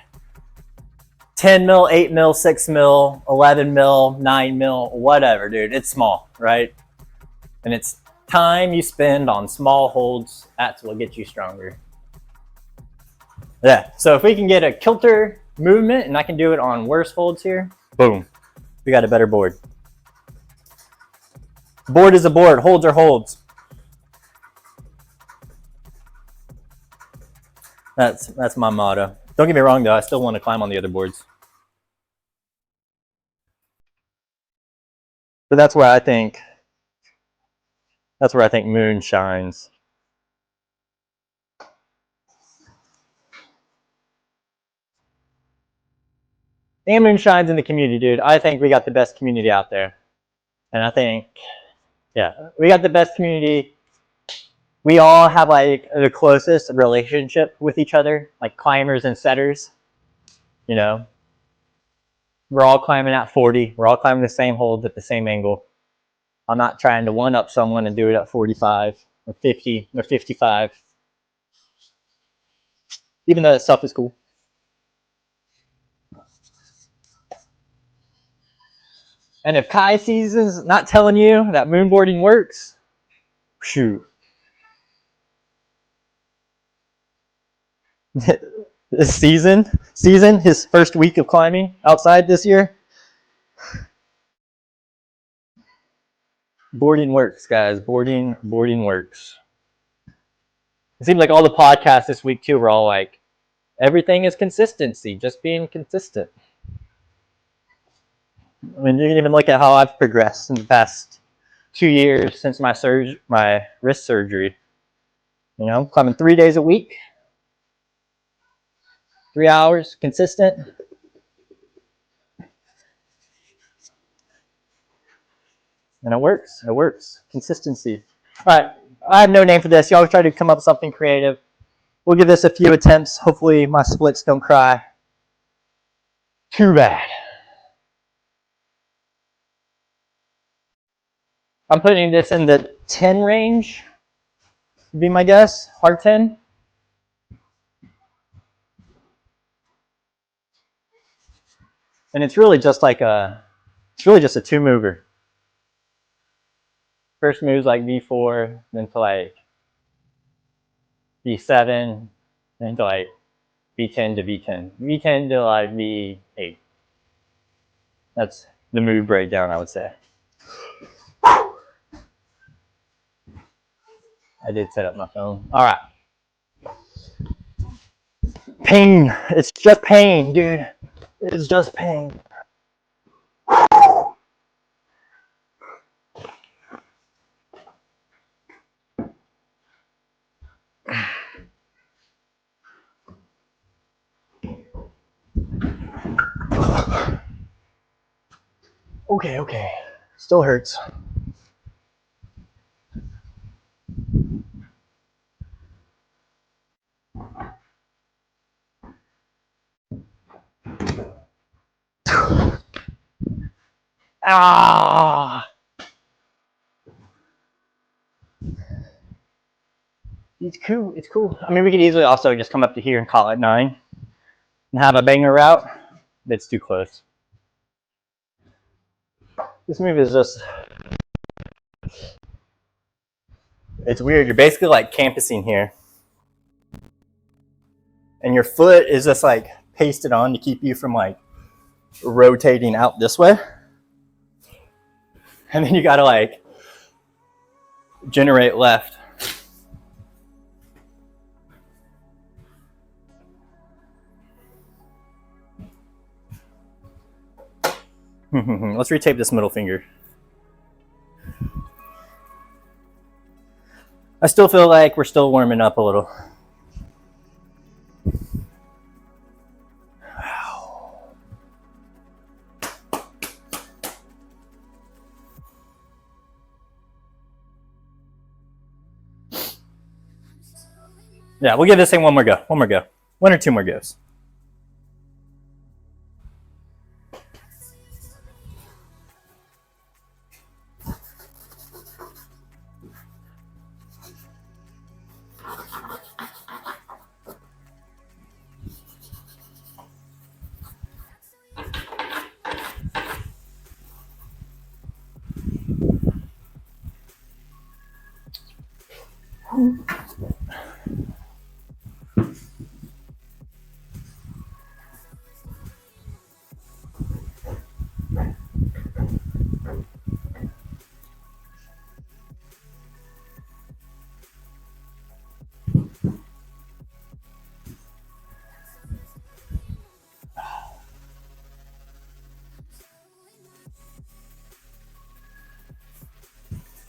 A: 10 mil, 8 mil, 6 mil, 11 mil, 9 mil, whatever, dude. It's small, right? And it's time you spend on small holds, that's what gets you stronger. Yeah, so if we can get a kilter movement and I can do it on worse holds here, boom, we got a better board. Board is a board, holds are holds. That's my motto. Don't get me wrong though, I still want to climb on the other boards. But that's where I think Moon shines. And Moon shines in the community, dude. I think we got the best community out there. And I think, yeah, we got the best community. We all have like the closest relationship with each other, like climbers and setters. You know, we're all climbing at 40. We're all climbing the same holds at the same angle. I'm not trying to one up someone and do it at 45 or 50 or 55. Even though that stuff is cool. And if Kai Season's not telling you that moonboarding works, shoot. This season, his first week of climbing outside this year. Boarding works, guys. Boarding works. It seems like all the podcasts this week too were all like, everything is consistency, just being consistent. I mean, you can even look at how I've progressed in the past 2 years since my wrist surgery. You know, climbing 3 days a week, 3 hours, consistent. And it works. It works. Consistency. All right. I have no name for this. You always try to come up with something creative. We'll give this a few attempts. Hopefully my splits don't cry too bad. I'm putting this in the 10 range, would be my guess. Hard 10. And it's really just like a 2-mover. First move's like V4, then to like V7, then to like V10 to V10. V10 to like V8. That's the move breakdown, I would say. I did set up my phone. All right. Pain. It's just pain, dude. It's just pain. Okay. Still hurts. Ah! It's cool. It's cool. I mean, we could easily also just come up to here and call it 9 and have a banger route. That's too close. This move is just, it's weird. You're basically like campusing here. And your foot is just like pasted on to keep you from like rotating out this way. And then you gotta like generate left. Let's retape this middle finger. I still feel like we're still warming up a little. Yeah, we'll give this thing one more go. 1 or 2 more goes.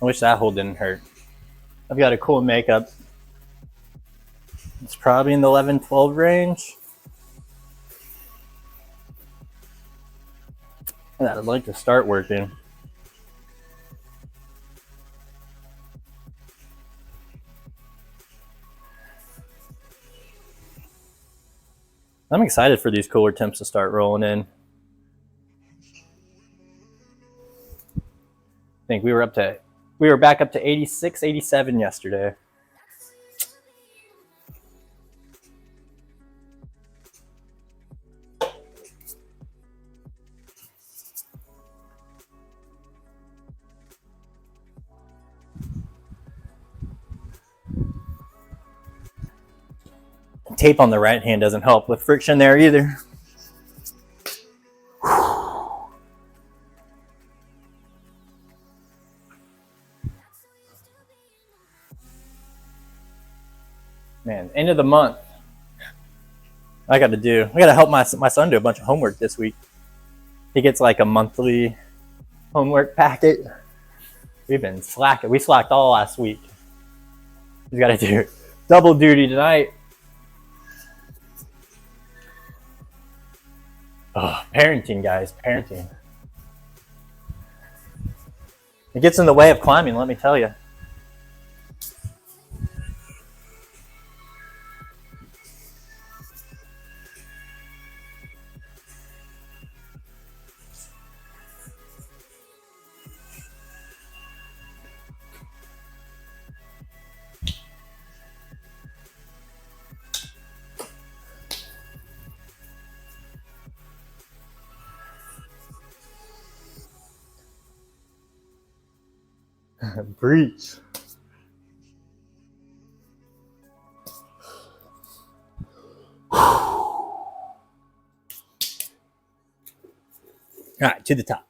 A: I wish that hole didn't hurt. I've got a cool makeup. It's probably in the 11-12 range. And I'd like to start working. I'm excited for these cooler temps to start rolling in. I think we were back up to 86, 87 yesterday. Tape on the right hand doesn't help with friction there either. Man, end of the month. I got to help my son do a bunch of homework this week. He gets like a monthly homework packet. We've been slacking. We slacked all last week. He's got to do double duty tonight. Oh, parenting, guys, parenting. It gets in the way of climbing, let me tell you. Breach. All right, to the top.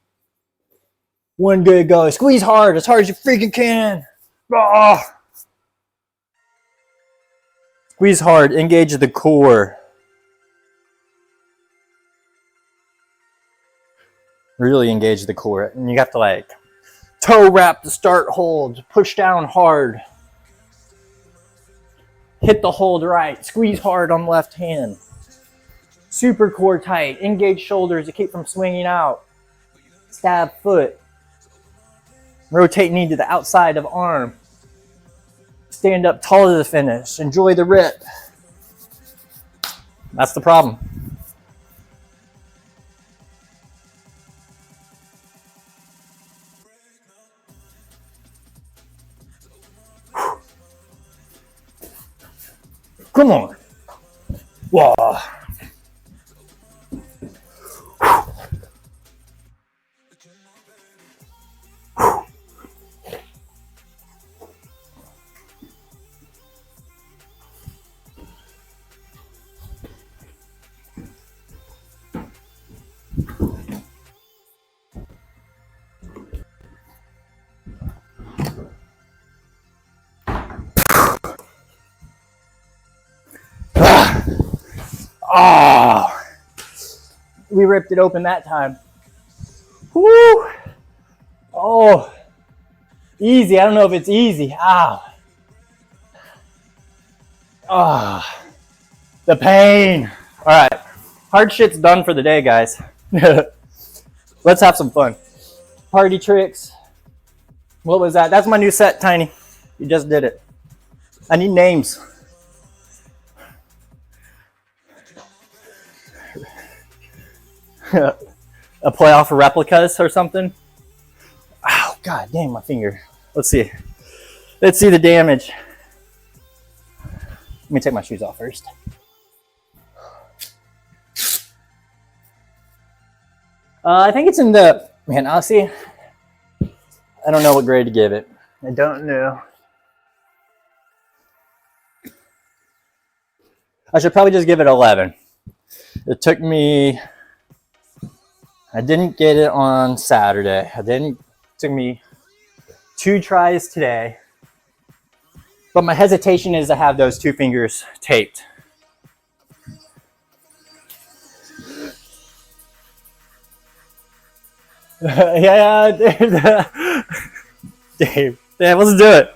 A: One good go. Squeeze hard as you freaking can. Oh. Squeeze hard. Engage the core. Really engage the core. And you have to like toe wrap the start hold. Push down hard. Hit the hold right. Squeeze hard on the left hand. Super core tight. Engage shoulders to keep from swinging out. stab foot, rotate knee to the outside of arm, stand up tall to the finish, enjoy the rip. That's the problem. Come on. Whoa. Oh, we ripped it open that time. Woo! Oh, easy. I don't know if it's easy. Ow. Oh, the pain. All right, hard shit's done for the day, guys. Let's have some fun. Party tricks. What was that? That's my new set, Tiny. You just did it. I need names. A playoff for replicas or something. Ow, god dang my finger. Let's see. Let's see the damage. Let me take my shoes off first. I think it's in the, man, I'll see. I don't know what grade to give it. I don't know. I should probably just give it 11. It took me, I didn't get it on Saturday. It took me 2 tries today. But my hesitation is to have those 2 fingers taped. Yeah, Dave, let's do it.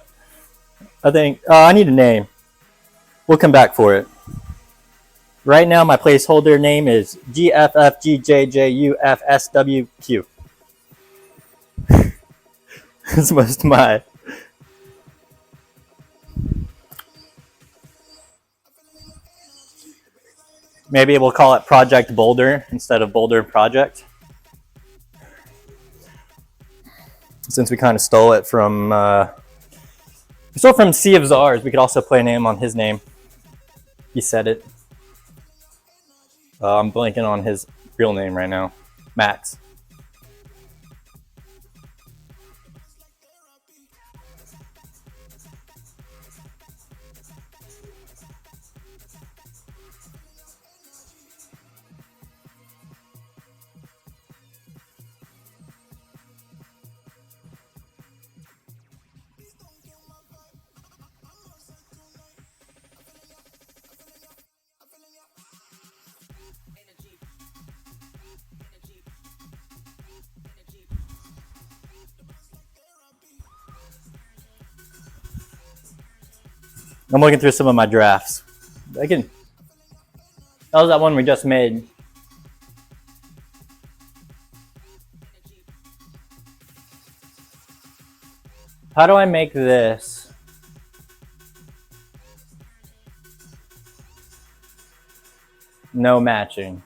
A: I think, I need a name. We'll come back for it. Right now, my placeholder name is GFFGJJUFSWQ. It's most of my. Maybe we'll call it Project Boulder instead of Boulder Project. Since we kind of stole it from, Sea of Czars, we could also play a name on his name. He said it. I'm blanking on his real name right now. Max. I'm looking through some of my drafts. That was that one we just made. How do I make this? No matching.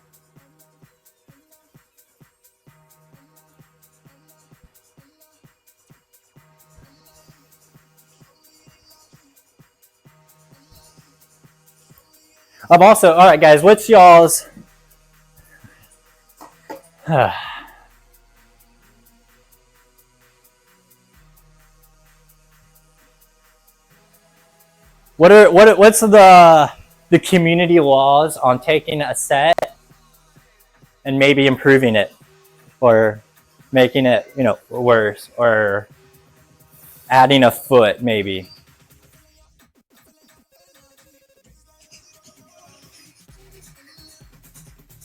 A: I've also, all right, guys, what's y'all's? What's the community laws on taking a set and maybe improving it, or making it, you know, worse, or adding a foot maybe?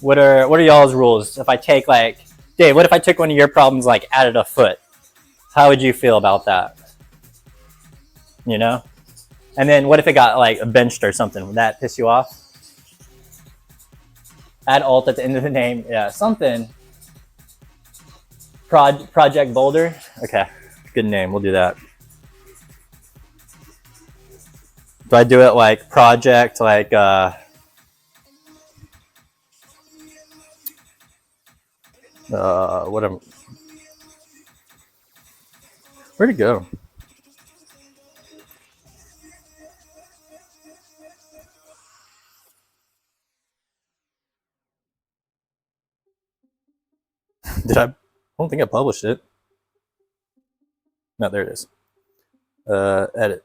A: What are y'all's rules? If I take, like, Dave, what if I took one of your problems, like added a foot? How would you feel about that? You know? And then what if it got like benched or something? Would that piss you off? Add alt at the end of the name. Yeah, something. Project Boulder. Okay, good name. We'll do that. Do I do it like project, like what am? Where'd it go? Did I don't think I published it. No, there it is. Edit.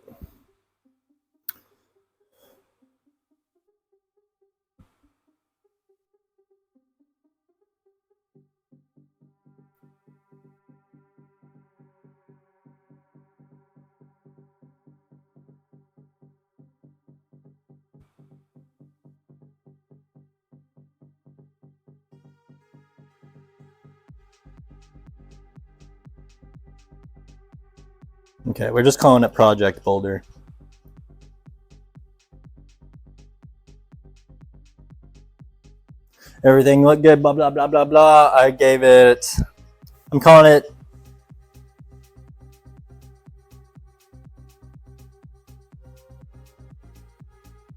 A: Okay, we're just calling it Project Boulder. Everything looked good, blah, blah, blah, blah, blah. I gave it, I'm calling it,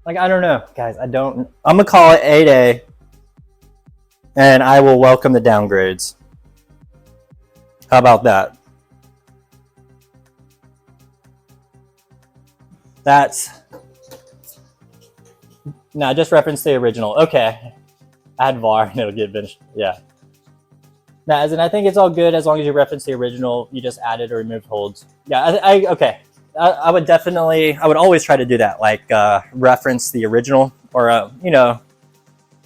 A: like, I don't know, guys, I'm gonna call it 8A, and I will welcome the downgrades. How about that? That's, no, just reference the original. Okay. Add var and it'll get finished. Yeah. Now, as in, I think it's all good as long as you reference the original. You just added or removed holds. Yeah, okay. I would definitely, I would always try to do that, like reference the original or, you know,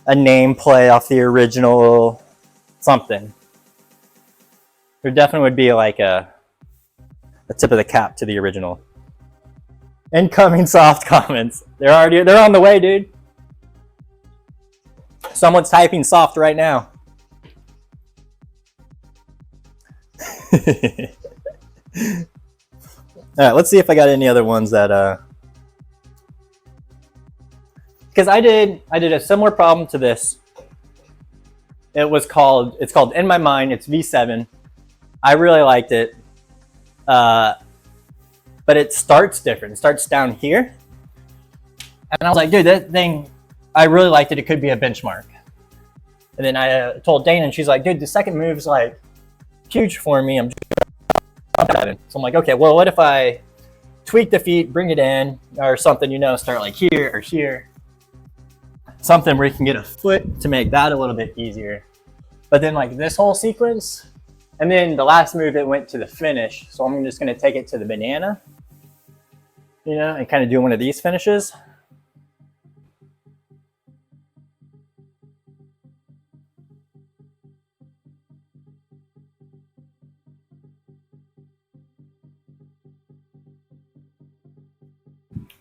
A: a name play off the original, something. There definitely would be like a tip of the cap to the original. Incoming soft comments. They're on the way, dude. Someone's typing soft right now. All right, let's see if I got any other ones that because I did a similar problem to this. It's called In My Mind. It's V7. I really liked it. But it starts different. It starts down here. And I was like, dude, that thing, I really liked it. It could be a benchmark. And then I told Dana, and she's like, dude, the second move's like huge for me. So I'm like, okay, well, what if I tweak the feet, bring it in, or something, you know, start like here or here. Something where you can get a foot to make that a little bit easier. But then like this whole sequence, and then the last move, it went to the finish. So I'm just going to take it to the banana, you know, and kind of do one of these finishes.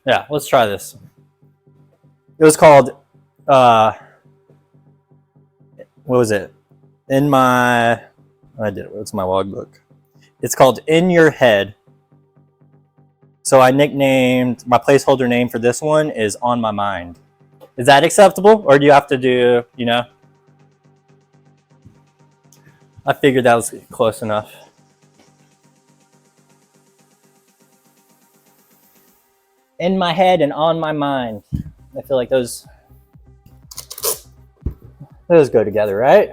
A: Yeah, let's try this. It was called, what was it? I did it. What's my logbook? It's called In Your Head. So I nicknamed, my placeholder name for this one is On My Mind. Is that acceptable? Or do you have to do, you know? I figured that was close enough. In my head and on my mind. I feel like those go together, right?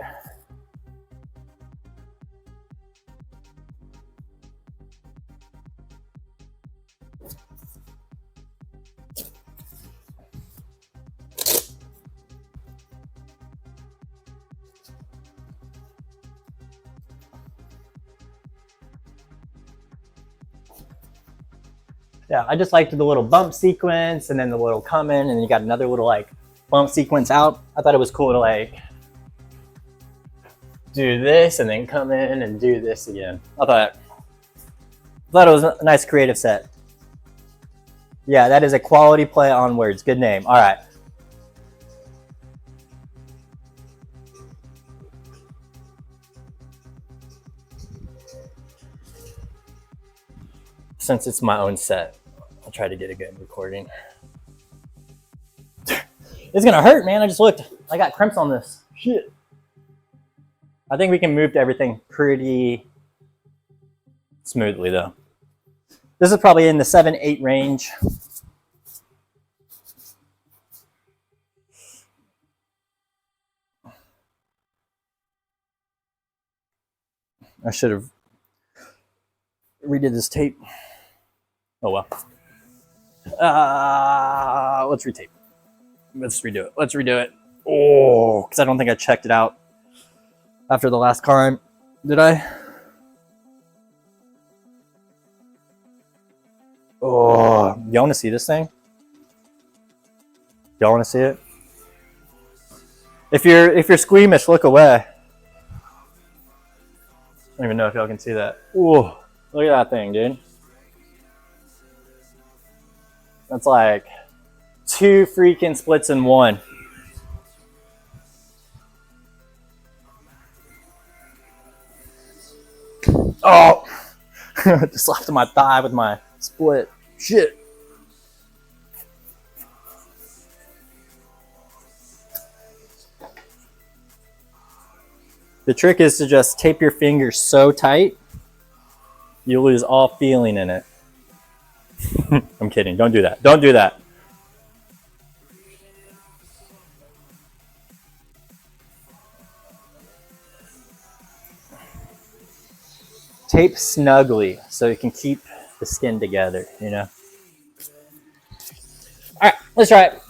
A: Yeah, I just liked the little bump sequence and then the little come in, and then you got another little like bump sequence out. I thought it was cool to like do this and then come in and do this again. I thought it was a nice creative set. Yeah, that is a quality play on words. Good name. All right. Since it's my own set, I'll try to get a good recording. It's gonna hurt, man. I just looked. I got crimps on this. Shit. I think we can move to everything pretty smoothly though. This is probably in the 7-8 range. I should have redid this tape. Oh well. Let's retape. Let's redo it. Let's redo it. Oh, because I don't think I checked it out after the last climb. Did I? Oh, y'all want to see this thing? Y'all want to see it? If you're squeamish, look away. I don't even know if y'all can see that. Ooh, look at that thing, dude. That's like 2 freaking splits in one. Oh, just slapped my thigh with my split. Shit. The trick is to just tape your fingers so tight, you lose all feeling in it. I'm kidding. Don't do that. Don't do that. Tape snugly so you can keep the skin together, you know? All right, let's try it.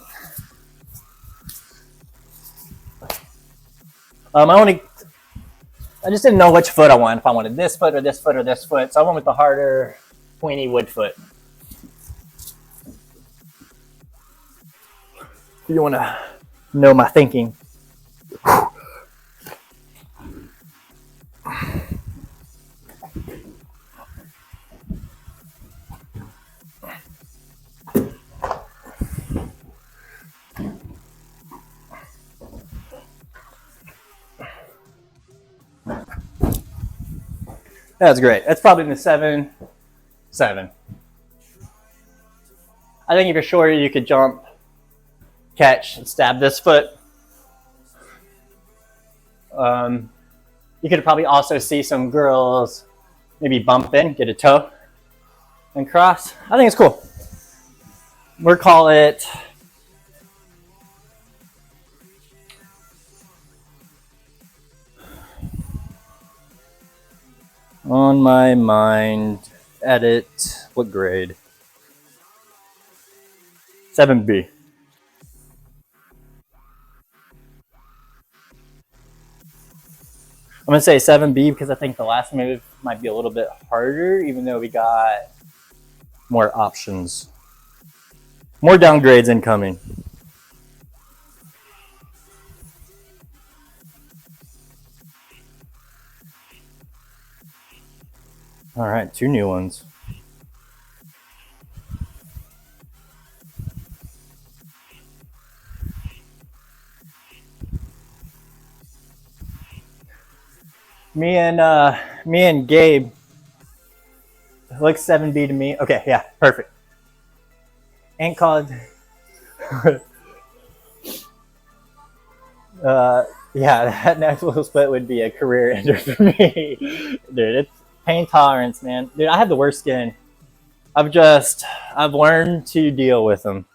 A: I just didn't know which foot I wanted. If I wanted this foot or this foot or this foot. So I went with the harder, pointy wood foot. If you want to know my thinking. That's great. That's probably in the 7-7. I think if you're shorter, you could jump, catch, and stab this foot. You could probably also see some girls maybe bump in, get a toe, and cross. I think it's cool. We'll call it on my mind. Edit. What grade? 7B. I'm going to say 7B because I think the last move might be a little bit harder, even though we got more options. More downgrades incoming. All right, 2 new ones. Me and Gabe. It looks 7B to me. Okay, yeah, perfect. Ain't called. Yeah, that next little split would be a career ender for me. Dude, it's pain tolerance, man. Dude, I have the worst skin. I've learned to deal with them.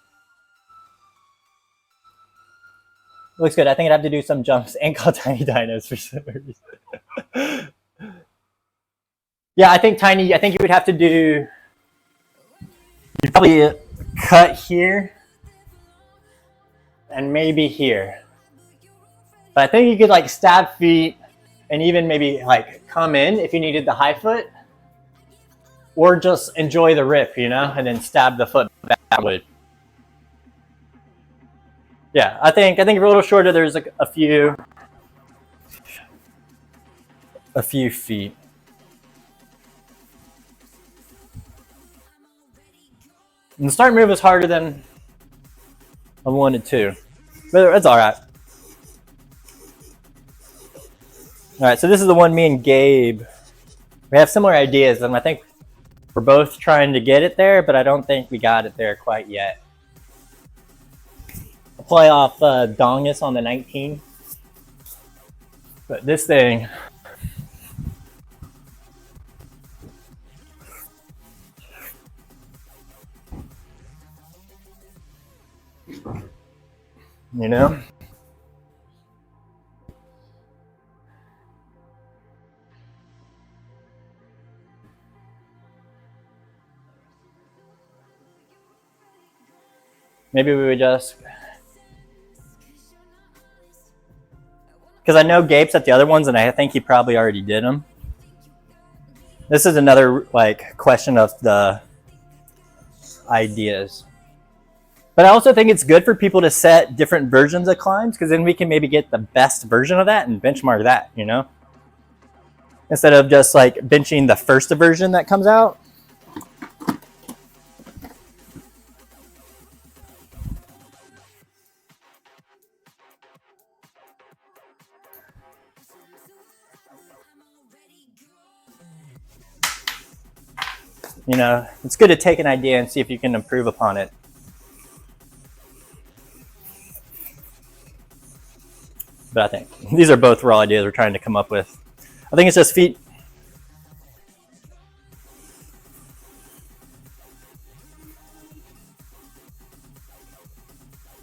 A: Looks good. I think I'd have to do some jumps and call tiny dinos for some reason. Yeah, I think you would have to do, you'd probably cut here and maybe here. But I think you could like stab feet and even maybe like come in if you needed the high foot, or just enjoy the rip, you know, and then stab the foot backward. Yeah, I think if you're a little shorter, there's like a few feet. And the start move is harder than I wanted to, but it's all right. All right, so this is the one me and Gabe, we have similar ideas, and I think we're both trying to get it there, but I don't think we got it there quite yet. I'll play off Dongus on the 19. But this thing, you know, maybe we would just, because I know Gabe's at the other ones and I think he probably already did them. This is another like question of the ideas. But I also think it's good for people to set different versions of climbs, because then we can maybe get the best version of that and benchmark that, you know? Instead of just like benching the first version that comes out. You know, it's good to take an idea and see if you can improve upon it. But I think these are both raw ideas we're trying to come up with. I think it's just feet.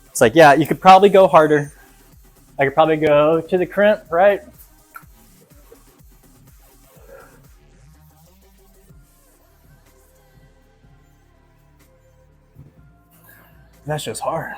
A: It's like, yeah, you could probably go harder. I could probably go to the crimp, right? That's just hard.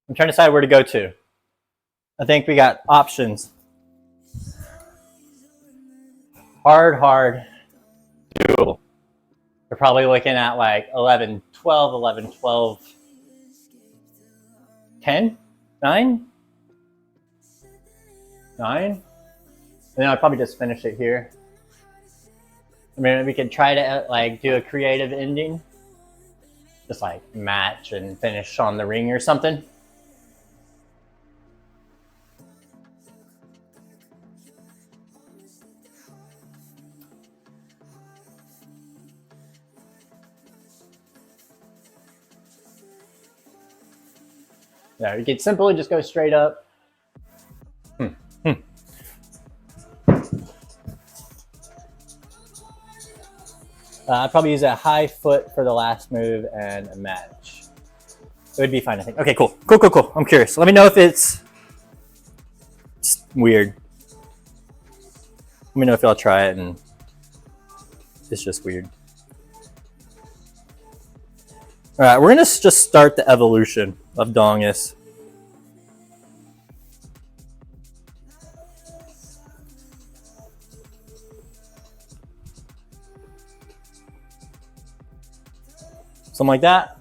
A: I'm trying to decide where to go to. I think we got options. Hard, doable. We're probably looking at like 11, 12, 11, 12, 10, 9, 9. And then I'll probably just finish it here. I mean, we could try to like do a creative ending. Just like match and finish on the ring or something. Yeah, you could simply just go straight up. I'd probably use a high foot for the last move and a match. It would be fine, I think. Okay, cool. Cool. I'm curious. Let me know if it's weird. Let me know if y'all try it and it's just weird. All right, we're gonna just start the evolution of Dongus. Something like that.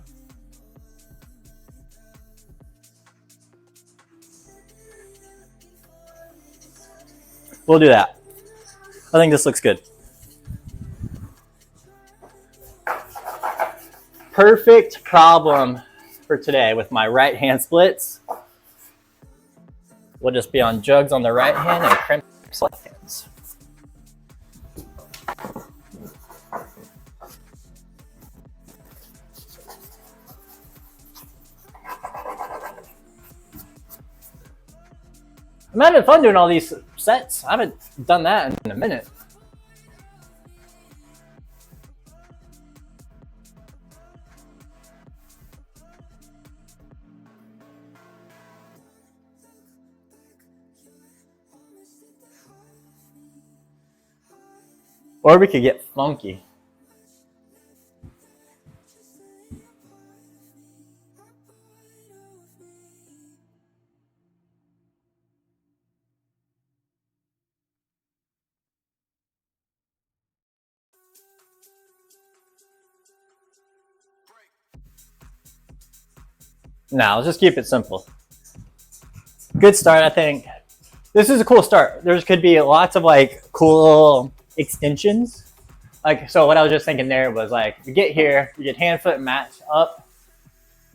A: We'll do that. I think this looks good. Perfect problem for today with my right hand splits. We'll just be on jugs on the right hand and crimps left hands. I'm having fun doing all these sets. I haven't done that in a minute. Or we could get funky. Now let's just keep it simple. Good start, I think. This is a cool start. There could be lots of like cool extensions. Like, so what I was just thinking there was like, you get here, you get hand, foot, match up,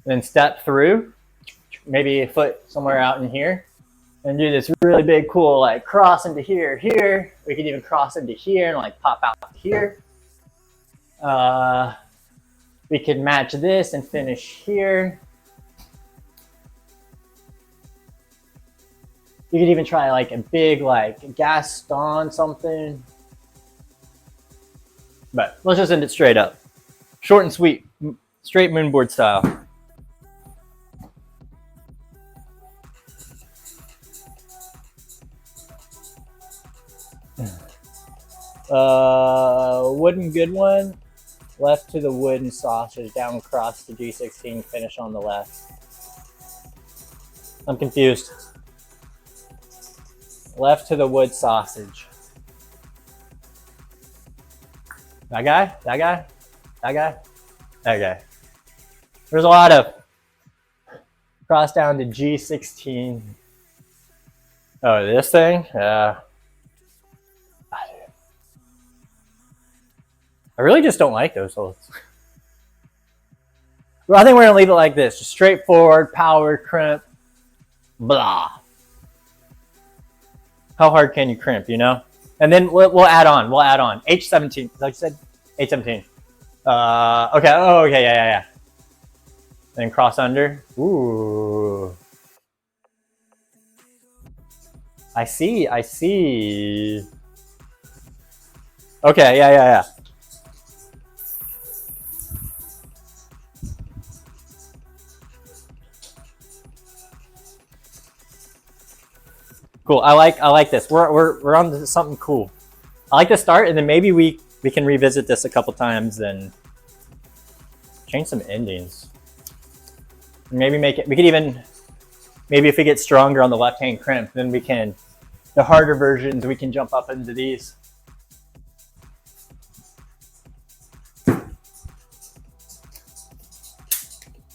A: then step through, maybe a foot somewhere out in here, and do this really big, cool, like cross into here, here. We could even cross into here and like pop out here. We could match this and finish here. You could even try like a big like Gaston something. But let's just end it straight up. Short and sweet, straight moonboard style. Wooden good one. Left to the wooden sausage, down across the G16, finish on the left. I'm confused. Left to the wood sausage. That guy? That guy? That guy? That guy. There's a lot of cross down to G16. Oh, this thing? Yeah. I really just don't like those holds. Well, I think we're gonna leave it like this. Just straightforward, power, crimp, blah. How hard can you crimp, you know? And then we'll add on. We'll add on. H17. Like you said, H17. Okay. Oh, okay. Yeah. Then cross under. Ooh. I see. Okay. Yeah. Cool. I like this. We're on to something cool. I like to start, and then maybe we can revisit this a couple times and change some endings. Maybe make it. We could even maybe if we get stronger on the left hand crimp, then we can the harder versions. We can jump up into these.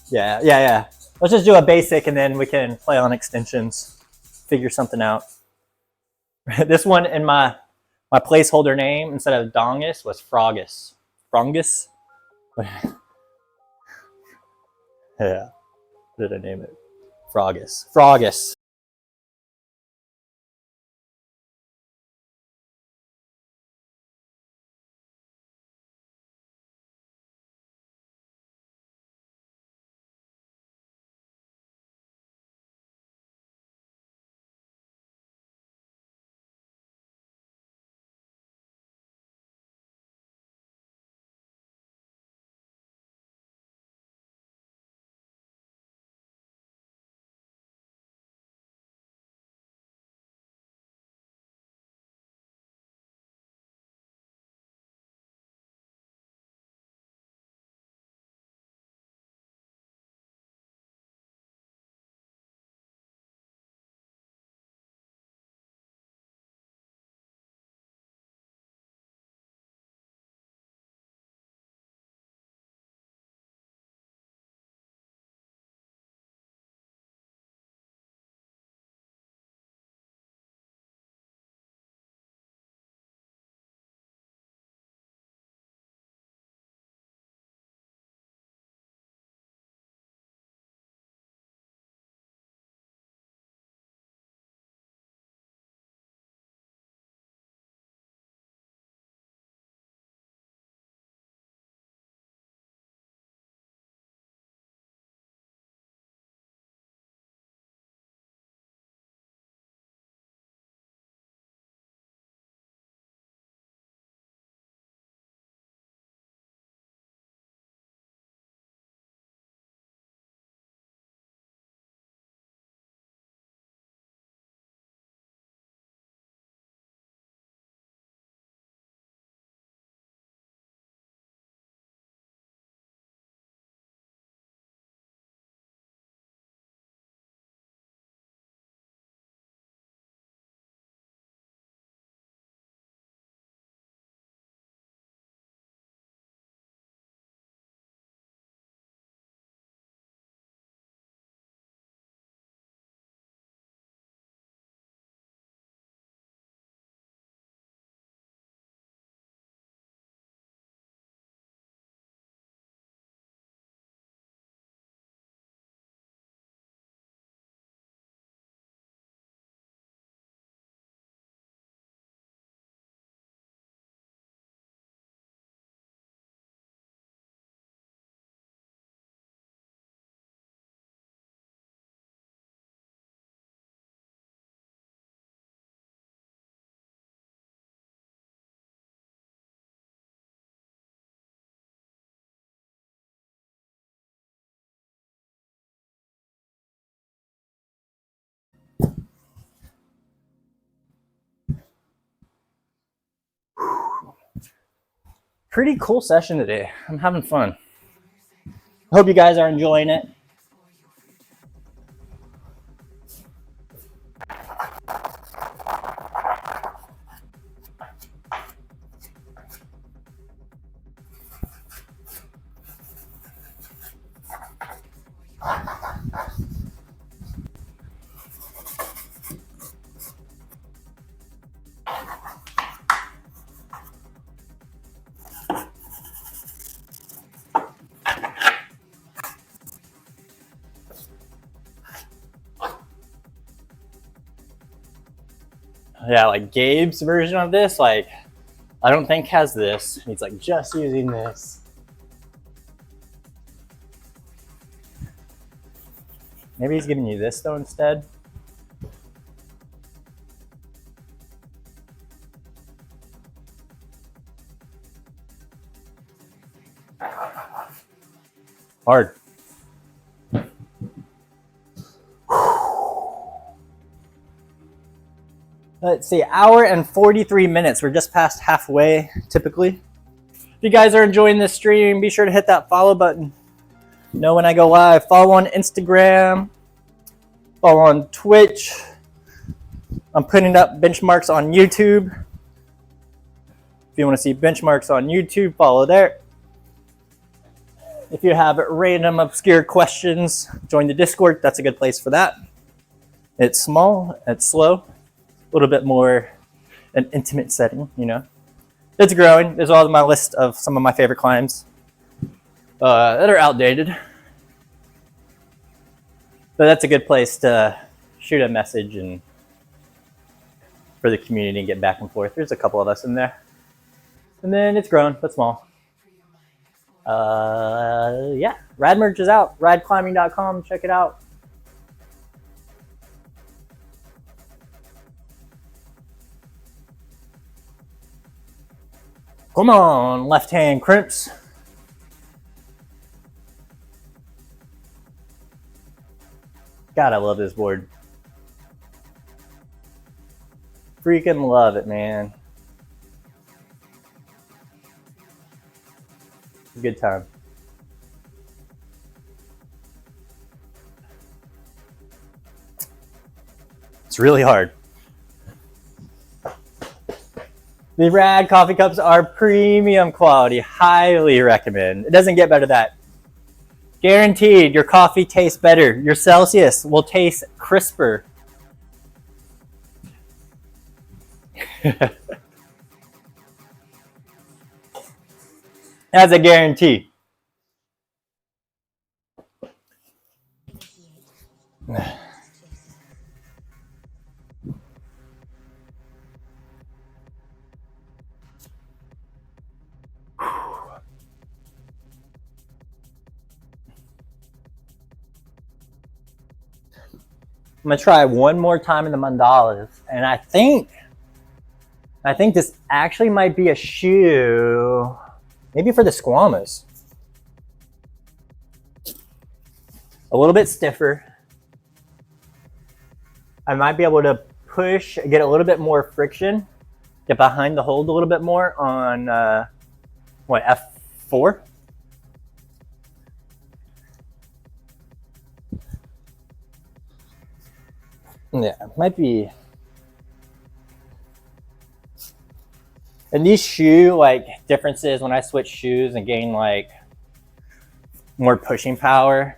A: Yeah. Let's just do a basic, and then we can play on extensions. Figure something out. This one in my placeholder name instead of Dongus was Frogus. Frongus? Yeah. What did I name it? Frogus. pretty cool session today. I'm having fun. I hope you guys are enjoying it. Yeah, like Gabe's version of this, like, I don't think has this. He's like just using this. Maybe he's giving you this though instead. Hard. Let's see, hour and 43 minutes. We're just past halfway, typically. If you guys are enjoying this stream, be sure to hit that follow button. Know when I go live. Follow on Instagram. Follow on Twitch. I'm putting up benchmarks on YouTube. If you want to see benchmarks on YouTube, follow there. If you have random obscure questions, join the Discord. That's a good place for that. It's small, it's slow, a little bit more an intimate setting, you know. It's growing. There's all my list of some of my favorite climbs that are outdated. But that's a good place to shoot a message and for the community and get back and forth. There's a couple of us in there. And then it's grown, but small. Yeah, rad merch is out. radclimbing.com, check it out. Come on, left hand crimps. God, I love this board. Freaking love it, man. It's a good time. It's really hard. The Rad coffee cups are premium quality. Highly recommend. It doesn't get better than that. Guaranteed, your coffee tastes better. Your Celsius will taste crisper. That's a guarantee. I'm gonna try one more time in the mandalas, and I think this actually might be a shoe, maybe for the squamas. A little bit stiffer. I might be able to push, get a little bit more friction, get behind the hold a little bit more on what, F4? Yeah, it might be. And these shoe like differences when I switch shoes and gain like more pushing power,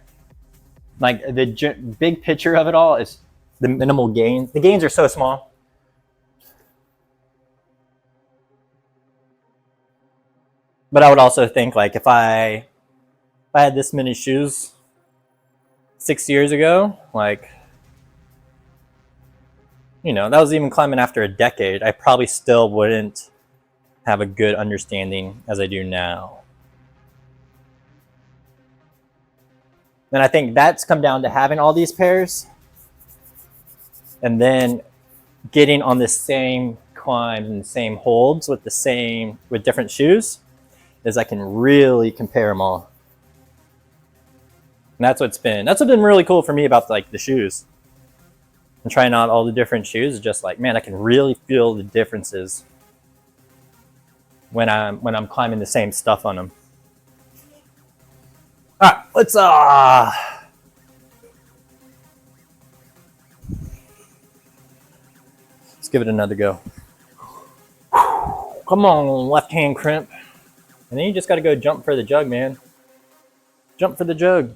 A: like the big picture of it all is the minimal gains. The gains are so small. But I would also think like if I had this many shoes 6 years ago, like, you know, that was even climbing after a decade, I probably still wouldn't have a good understanding as I do now. And I think that's come down to having all these pairs and then getting on the same climbs and the same holds with different shoes, is I can really compare them all. And that's what's been really cool for me about like the shoes. And trying out all the different shoes is just like, man, I can really feel the differences. when I'm climbing the same stuff on them. All right, let's give it another go. Come on, left hand crimp. And then you just got to go jump for the jug, man. Jump for the jug.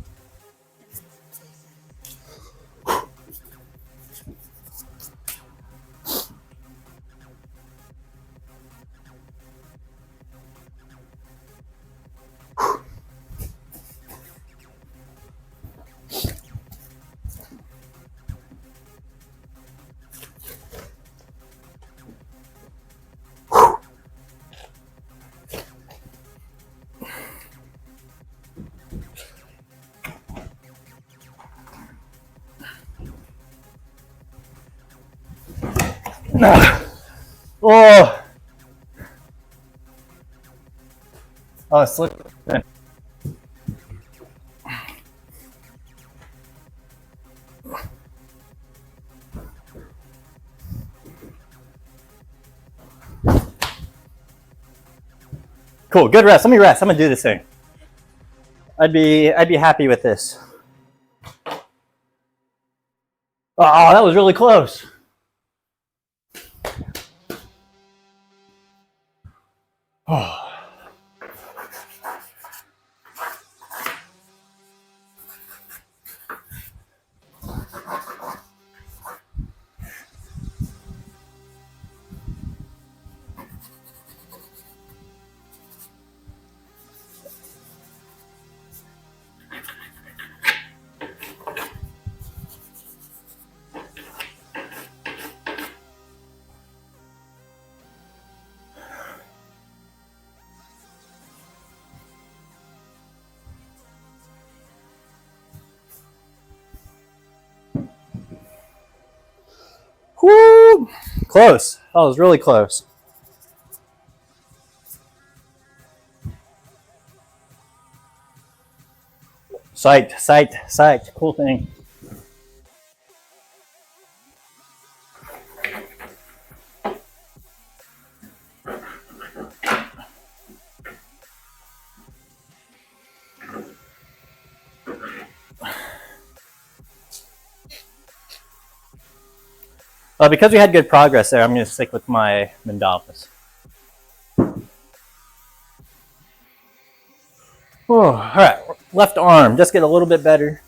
A: Oh, oh, slip. Cool, good rest. Let me rest. I'm gonna do this thing. I'd be happy with this. Oh, that was really close. Oh. Woo! Close. That was really close. Psyched, psyched, psyched. Cool thing. Because we had good progress there, I'm going to stick with my mandalas. Oh, all right, left arm, just get a little bit better.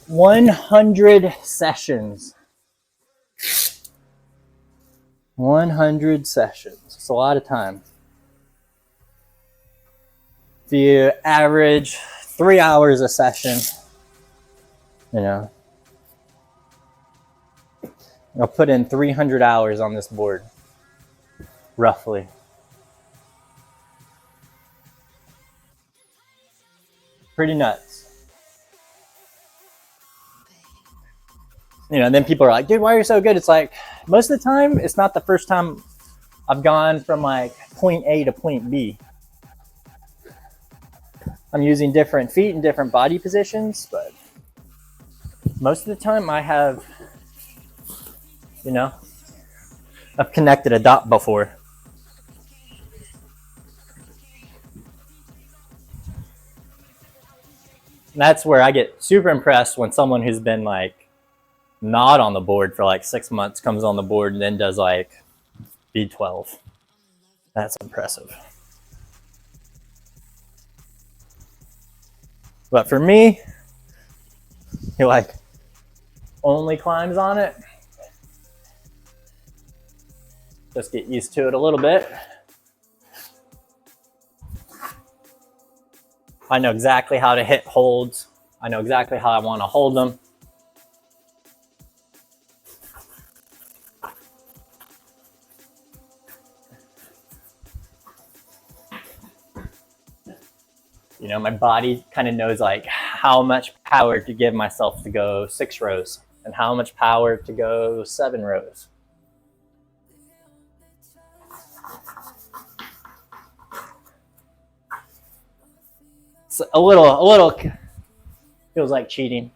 A: "100 sessions. 100 sessions. It's a lot of time. If you average 3 hours a session, you know, I'll put in 300 hours on this board, roughly. Pretty nuts. You know, and then people are like, dude, why are you so good? It's like, most of the time, it's not the first time I've gone from like point A to point B. I'm using different feet and different body positions, but most of the time I have, you know, I've connected a dot before. And that's where I get super impressed when someone who's been like not on the board for like 6 months comes on the board and then does like B12. That's impressive. But for me, he like only climbs on it. Just get used to it a little bit. I know exactly how to hit holds. I know exactly how I want to hold them. You know, my body kind of knows like how much power to give myself to go 6 rows and how much power to go 7 rows. It's a little feels like cheating.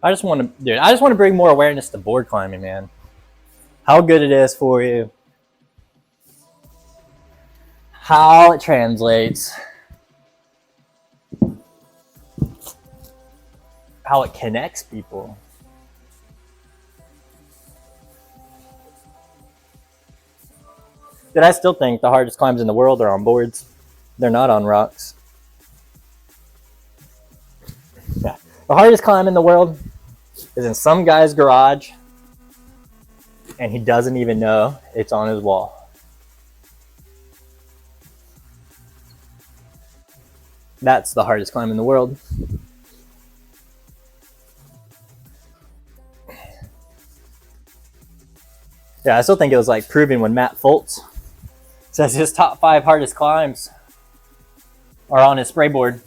A: I just want to bring more awareness to board climbing, man. How good it is for you. How it translates. How it connects people. Dude, I still think the hardest climbs in the world are on boards. They're not on rocks. Yeah. The hardest climb in the world is in some guy's garage, and he doesn't even know it's on his wall. That's the hardest climb in the world. Yeah, I still think it was like proving when Matt Foltz says his top 5 hardest climbs are on his spray board.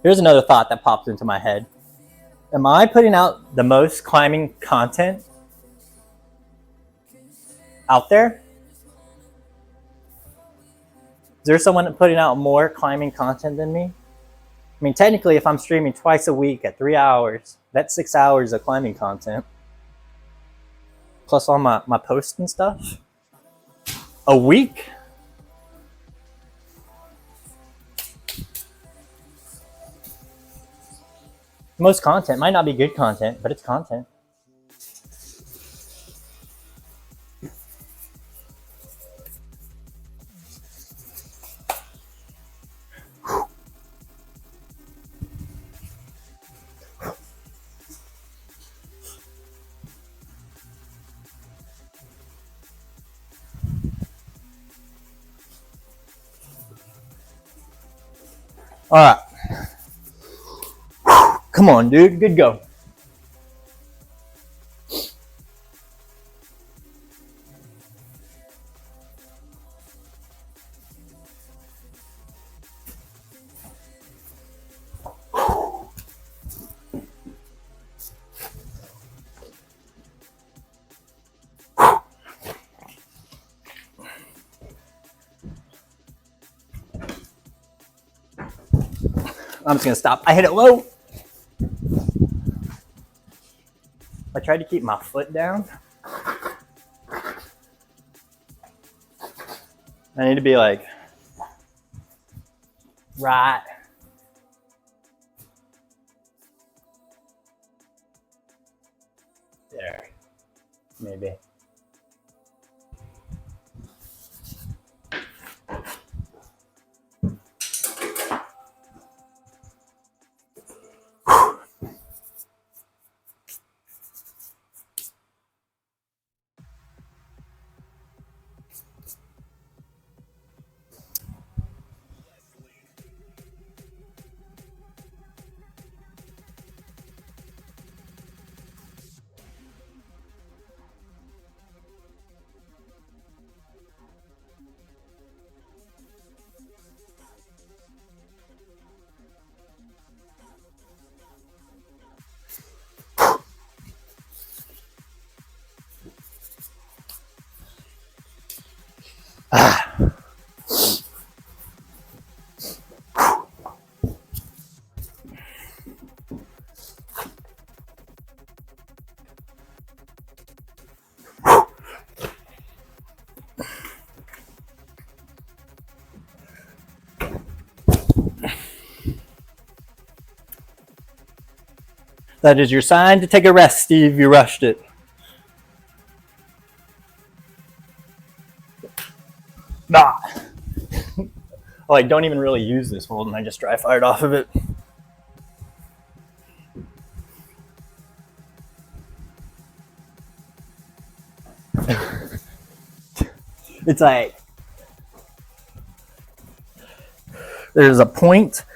A: Here's another thought that popped into my head. Am I putting out the most climbing content out there? Is there someone putting out more climbing content than me? I mean, technically, if I'm streaming twice a week at 3 hours, that's 6 hours of climbing content. Plus all my posts and stuff. A week? Most content might not be good content, but it's content. All right. Come on, dude. Good go. I'm just gonna stop. I hit it low. I tried to keep my foot down. I need to be like right. There. Maybe. That is your sign to take a rest, Steve. You rushed it. Nah. Oh, I don't even really use this hold, and I just dry fired off of it. It's like there's a point.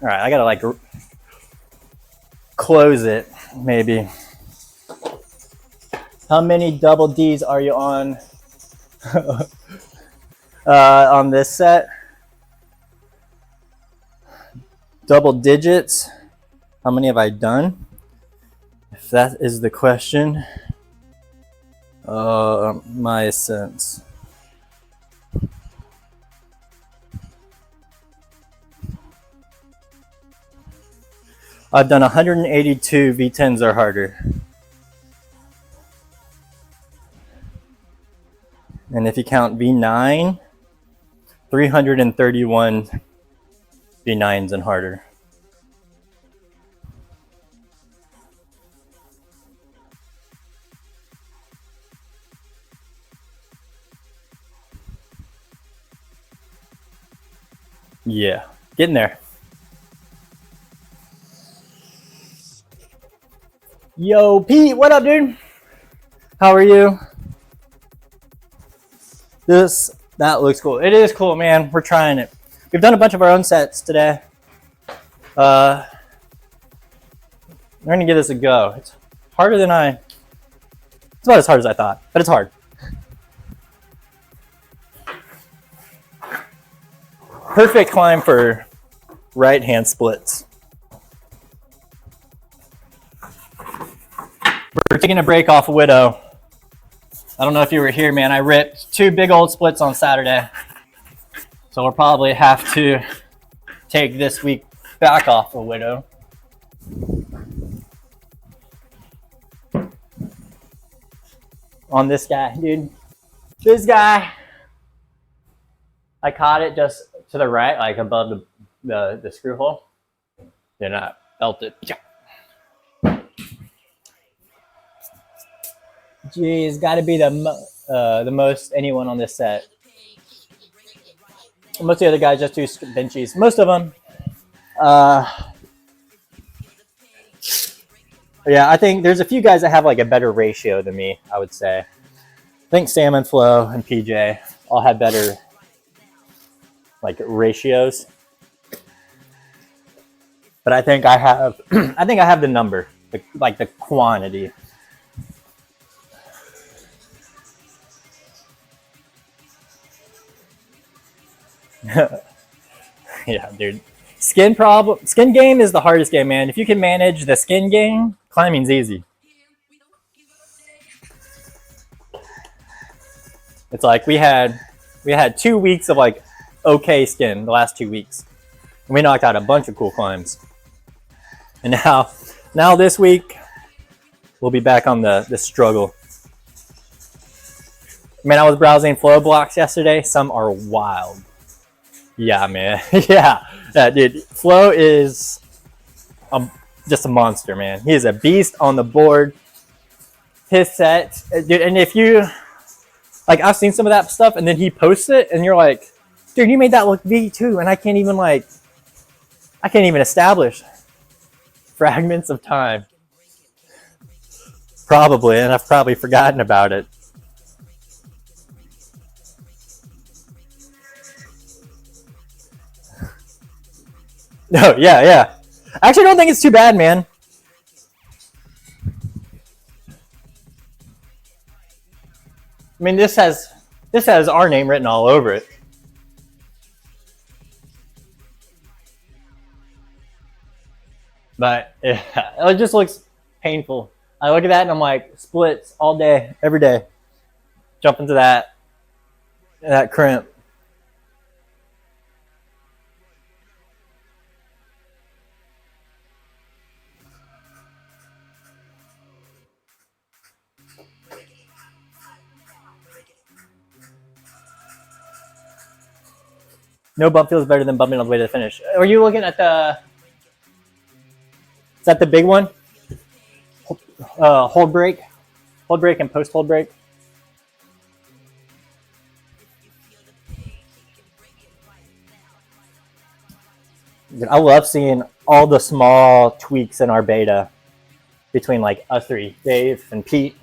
A: All right, I gotta like close it, maybe. How many double D's are you on on this set? Double digits. How many have I done? If that is the question, my sense. I've done 182 V10s or harder. And if you count V9, 331 V9s and harder. Yeah, getting there. Yo, Pete, what up, dude? How are you? That looks cool. It is cool, man. We're trying it. We've done a bunch of our own sets today. We're gonna give this a go. It's harder than it's about as hard as I thought, but it's hard. Perfect climb for right hand splits. We're taking a break off Widow. I don't know if you were here, man. I ripped 2 big old splits on Saturday. So we'll probably have to take this week back off of Widow. On this guy, dude. This guy. I caught it just to the right, like above the screw hole. Then I felt it. Geez, got to be the most anyone on this set. Most of the other guys just do benchies. Most of them. Yeah, I think there's a few guys that have like a better ratio than me, I would say. I think Sam and Flo and PJ all have better like ratios. But I think I have the number, like the quantity. Yeah, dude. Skin game is the hardest game, man. If you can manage the skin game, climbing's easy. It's like we had 2 weeks of like okay skin the last 2 weeks. And we knocked out a bunch of cool climbs. And now this week we'll be back on the struggle. Man, I was browsing flow blocks yesterday. Some are wild. Yeah, man. Yeah, dude. Flo is just a monster, man. He is a beast on the board. His set, dude. And if you like, I've seen some of that stuff, and then he posts it, and you're like, dude, you made that look V2, and I can't even establish fragments of time. Probably, and I've probably forgotten about it. No, yeah. I actually don't think it's too bad, man. I mean, this has our name written all over it. But it just looks painful. I look at that and I'm like, splits all day, every day. Jump into that crimp. No bump feels better than bumping all the way to the finish. Are you looking at the... Is that the big one? Hold break? Hold break and post hold break? I love seeing all the small tweaks in our beta between like us three, Dave and Pete.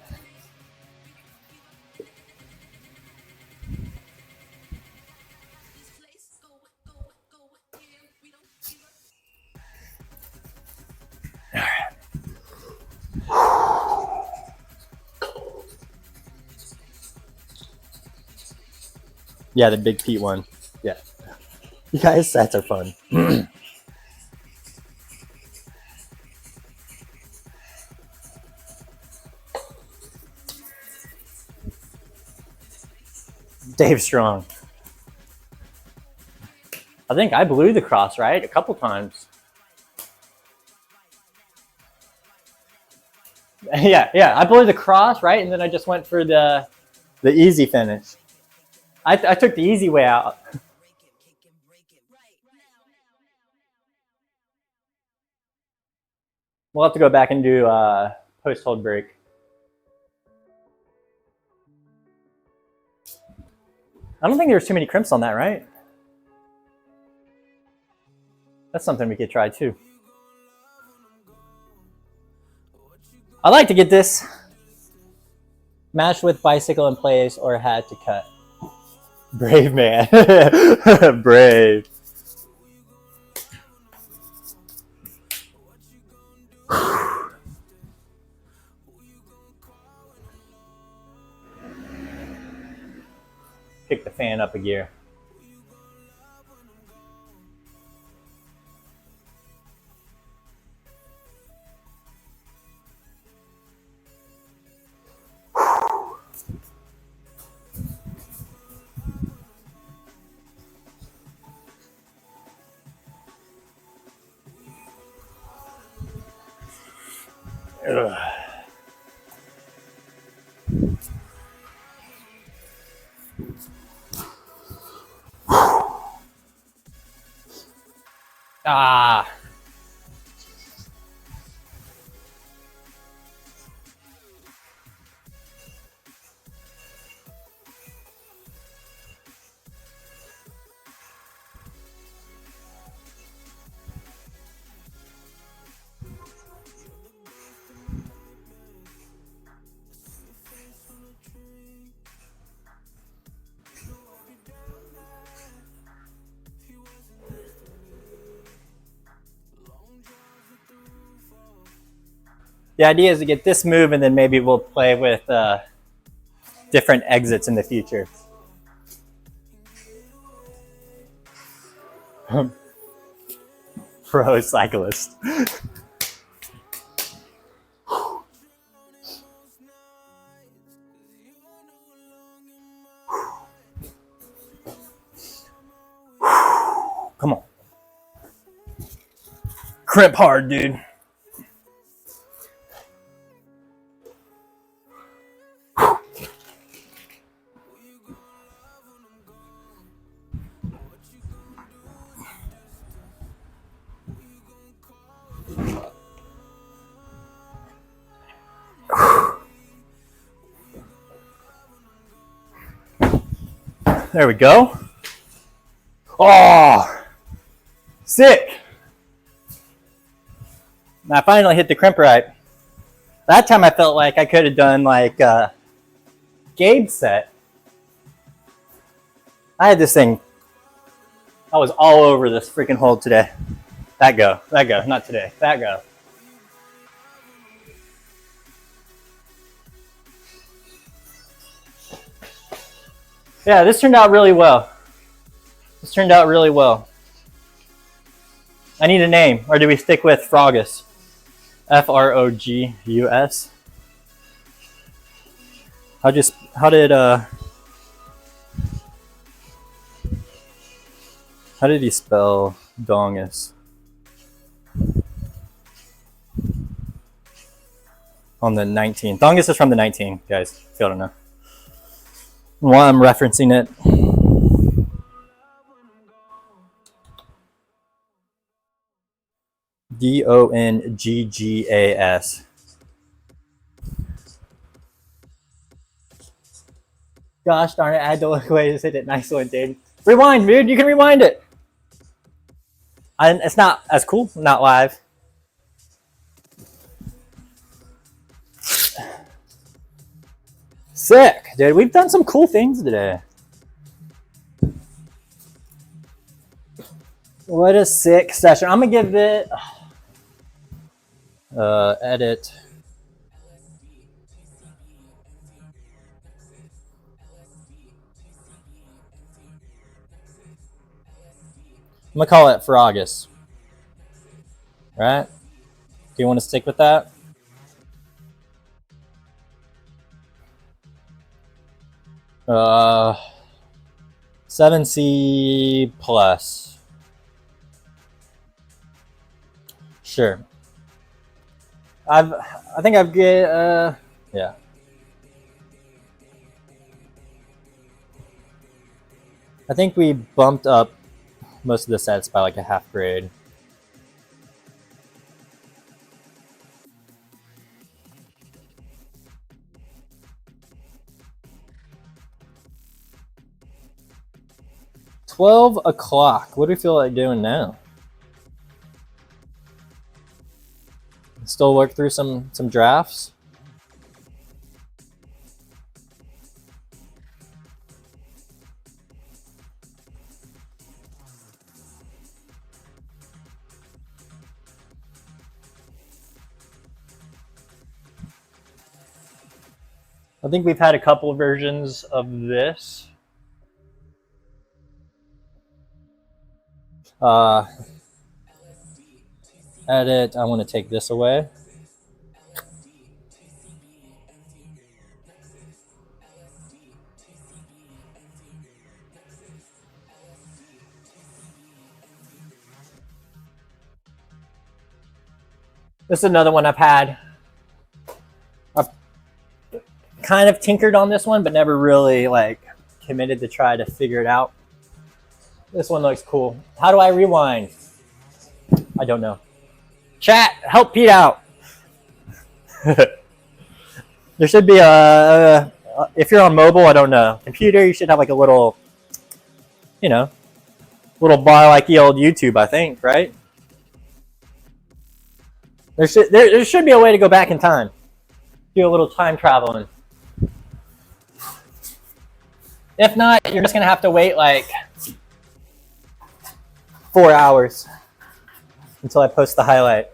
A: Yeah, the big Pete one. Yeah. You guys, sets are fun. Dave Strong. I think I blew the cross, right? A couple times. Yeah. I blew the cross, right? And then I just went for the easy finish. I took the easy way out. We'll have to go back and do post hold break. I don't think there's too many crimps on that, right? That's something we could try too. I like to get this matched with bicycle in place or had to cut. Brave man. Brave. Pick the fan up a gear. Ugh. Ah. The idea is to get this move, and then maybe we'll play with different exits in the future. Pro cyclist. Come on. Crimp hard, dude. There we go. Oh, sick. I finally hit the crimp right. That time I felt like I could have done like Gabe's set. I had this thing. I was all over this freaking hold today. That go, not today. That go. Yeah, this turned out really well. I need a name, or do we stick with Frogus? Frogus. How did he spell dongus? On the 19. Dongus is from the 19, guys, if you don't know. While I'm referencing it. Donggas. Gosh darn it, I had to look away to say that. Nice one, dude. Rewind, dude, you can rewind it. It's not as cool, not live. Sick, dude. We've done some cool things today. What a sick session. I'm gonna give it edit. I'm gonna call it Frogus. Right? Do you want to stick with that? Uh, 7C plus. Sure. I think I've get yeah. I think we bumped up most of the sets by like a half grade. $12 What do we feel like doing now? Still work through some drafts. I think we've had a couple of versions of this. Edit, I want to take this away. This is another one I've had. I've kind of tinkered on this one, but never really like committed to try to figure it out. This one looks cool. How do I rewind? I don't know. Chat, help Pete out. There should be a, if you're on mobile, I don't know. Computer, you should have like a little, you know, little bar like the old YouTube, I think, right? There should be a way to go back in time. Do a little time traveling. If not, you're just gonna have to wait like 4 hours until I post the highlight.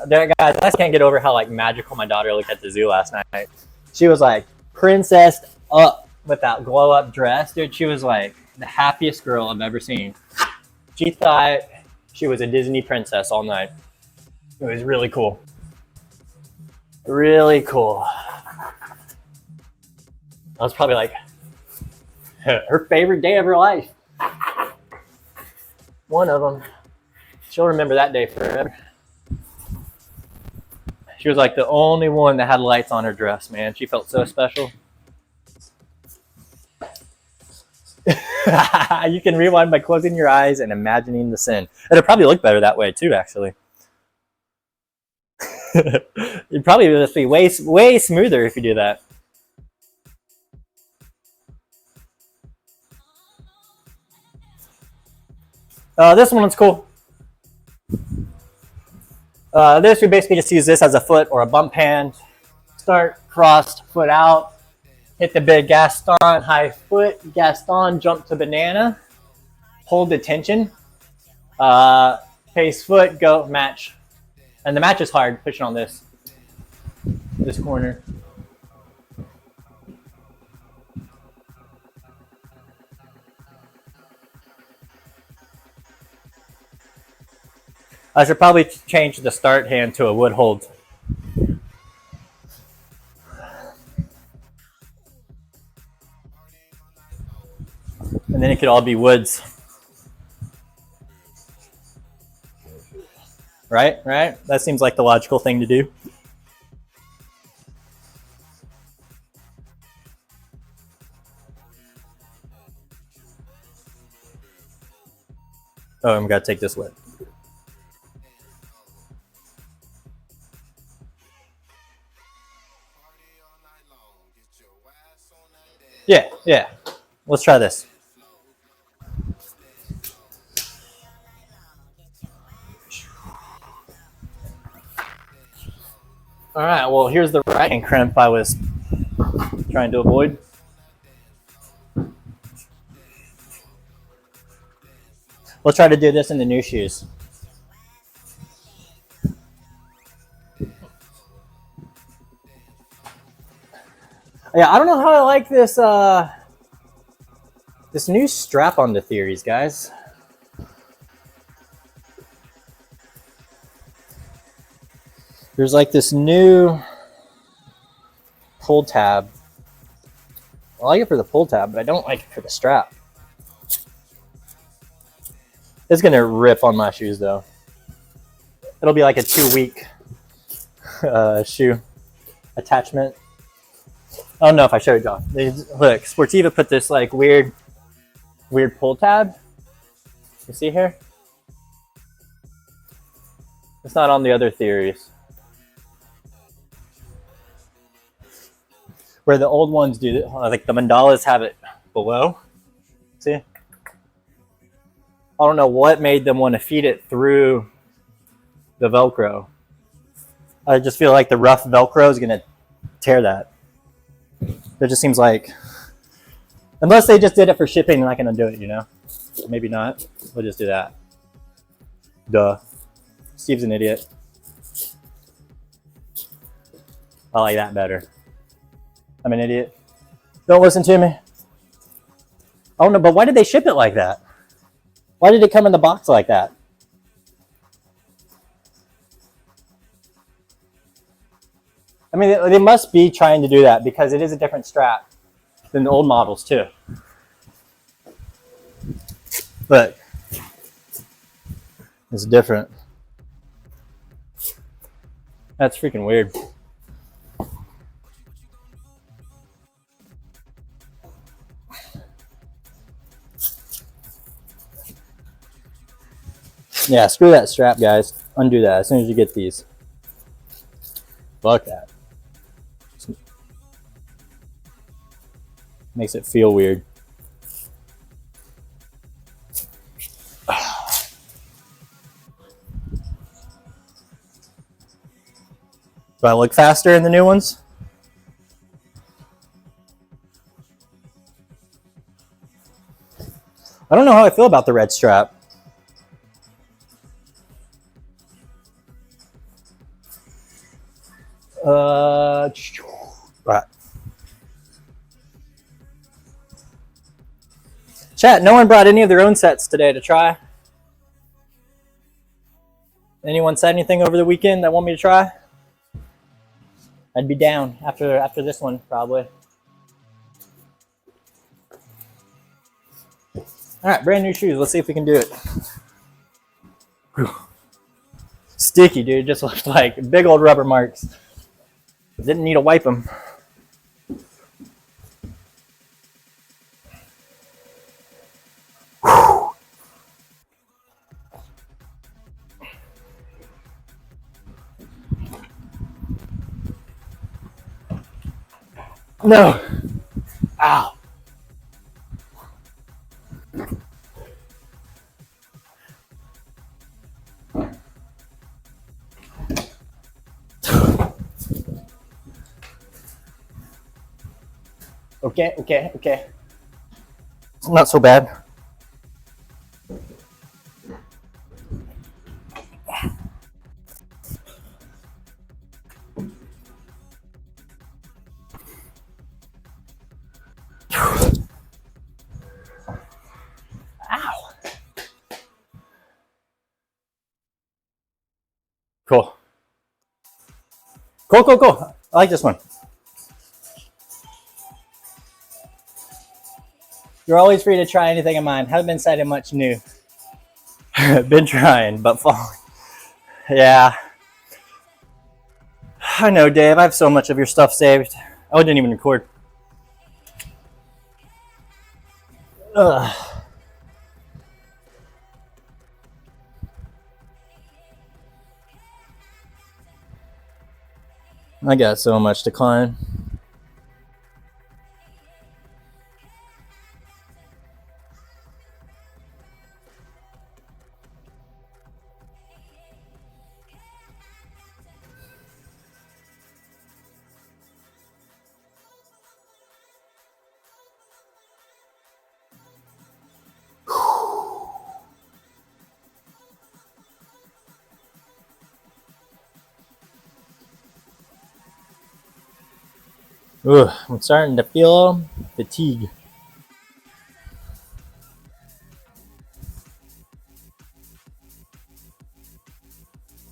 A: There, guys, I just can't get over how like magical my daughter looked at the zoo last night. She was like princessed up with that glow up dress, dude. She was like the happiest girl I've ever seen. She thought she was a Disney princess all night. It was really cool. Really cool. I was probably like her favorite day of her life. One of them. She'll remember that day forever. She was like the only one that had lights on her dress, man. She felt so special. You can rewind by closing your eyes and imagining the sin. It'll probably look better that way too, actually. It'd probably just be way smoother if you do that. This one's cool. This, we basically just use this as a foot or a bump hand. Start crossed, foot out. Hit the big Gaston, high foot, Gaston, jump to banana. Hold the tension. Pace foot, go, match. And the match is hard, pushing on this corner. I should probably change the start hand to a wood hold. And then it could all be woods. Right? Right? That seems like the logical thing to do. Oh, I'm gonna take this way. Yeah, yeah. Let's try this. All right, well, here's the right hand crimp I was trying to avoid. We'll try to do this in the new shoes. Yeah, I don't know how I like this this new strap on the theories, guys. There's like this new pull tab. I like it for the pull tab, but I don't like it for the strap. It's gonna rip on my shoes though. It'll be like a 2-week shoe attachment. I don't know if I showed y'all. Look, Sportiva put this like weird pull tab. You see here? It's not on the other theories. Where the old ones do, like the mandalas have it below. See? I don't know what made them want to feed it through the Velcro. I just feel like the rough Velcro is gonna tear that. It just seems like, unless they just did it for shipping, they're not gonna do it, you know? Maybe not. We'll just do that. Duh. Steve's an idiot. I like that better. I'm an idiot. Don't listen to me. Oh no, but why did they ship it like that? Why did it come in the box like that? I mean, they must be trying to do that because it is a different strap than the old models too. But it's different. That's freaking weird. Yeah, screw that strap, guys. Undo that as soon as you get these. Fuck that. Makes it feel weird. Do I look faster in the new ones? I don't know how I feel about the red strap. Right. Chat, no one brought any of their own sets today to try. Anyone said anything over the weekend that want me to try? I'd be down after this one, probably. All right, brand new shoes. Let's see if we can do it. Whew. Sticky, dude. Just looked like big old rubber marks. Didn't need to wipe them. Whew. No. Ow. Okay. It's not so bad. Ow. Cool, cool, cool. I like this one. You're always free to try anything of mine. Haven't been citing much new. Been trying, but falling. Yeah. I know, Dave. I have so much of your stuff saved. Oh, I didn't even record. Ugh. I got so much to climb. Ugh, I'm starting to feel fatigue.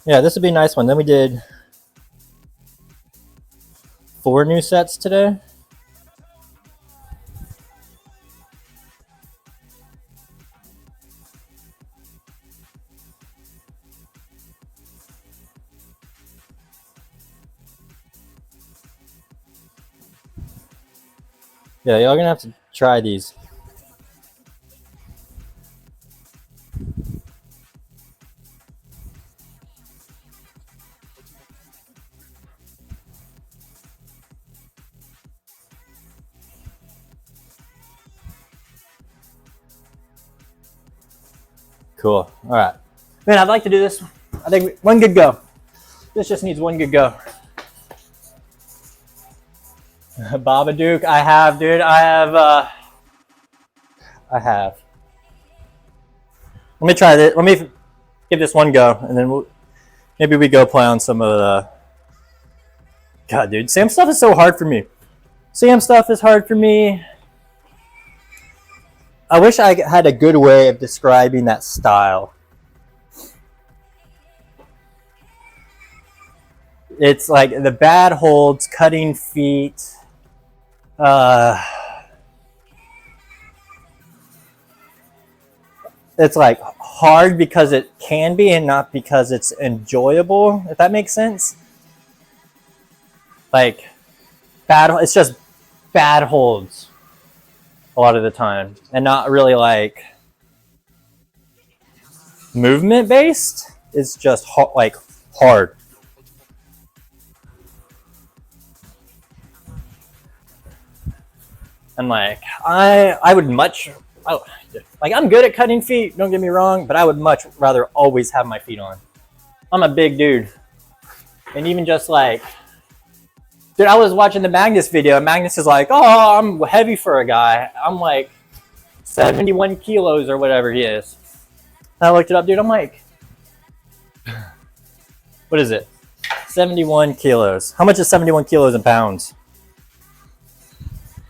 A: Yeah, this would be a nice one. Then we did 4 new sets today. Yeah, y'all gonna have to try these. Cool. All right. Man, I'd like to do this. I think one good go. This just needs one good go. Babadook, I have, dude. I have. Let me try this. Let me give this one go, and then maybe we go play on some of the. God, dude, Sam stuff is so hard for me. Sam stuff is hard for me. I wish I had a good way of describing that style. It's like the bad holds, cutting feet. It's like hard because it can be and not because it's enjoyable, if that makes sense. Like it's just bad holds a lot of the time and not really like movement based. It's just like hard. And like I would much like I'm good at cutting feet, don't get me wrong, but I would much rather always have my feet on. I'm a big dude. And even just like, dude, I was watching the Magnus video and Magnus is like, oh, I'm heavy for a guy. I'm like 71 kilos or whatever he is. And I looked it up, dude. I'm like, what is it? 71 kilos. How much is 71 kilos in pounds?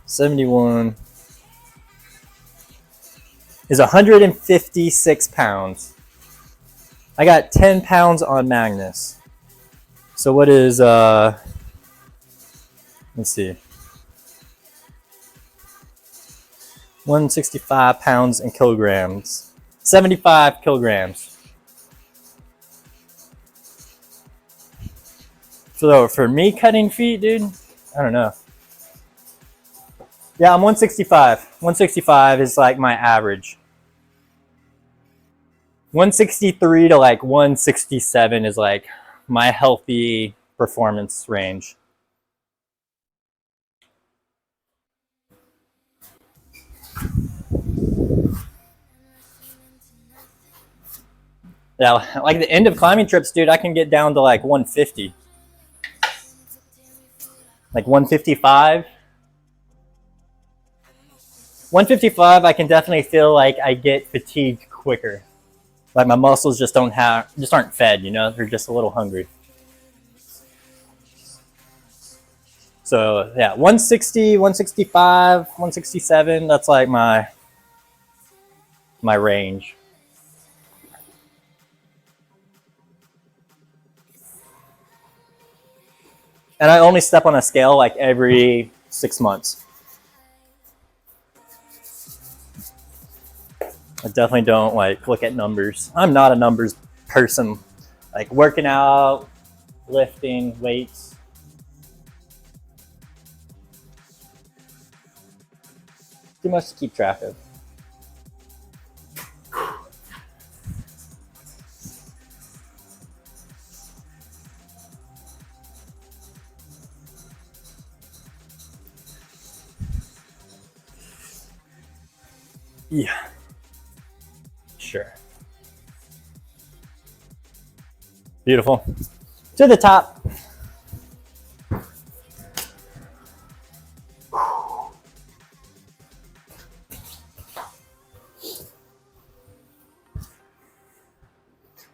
A: 71 is 156 pounds. I got 10 pounds on Magnus. So what is, let's see. 165 pounds in kilograms. 75 kilograms. So for me cutting feet, dude, I don't know. Yeah, I'm 165. 165 is like my average. 163 to like 167 is like my healthy performance range. Yeah, like the end of climbing trips, dude, I can get down to like 150. Like 155. 155, I can definitely feel like I get fatigued quicker. Like my muscles just aren't fed, you know? They're just a little hungry. So yeah, 160, 165, 167, that's like my range. And I only step on a scale like every 6 months. I definitely don't like look at numbers. I'm not a numbers person. Like working out, lifting, weights. Too much to keep track of. Yeah. Sure. Beautiful. To the top.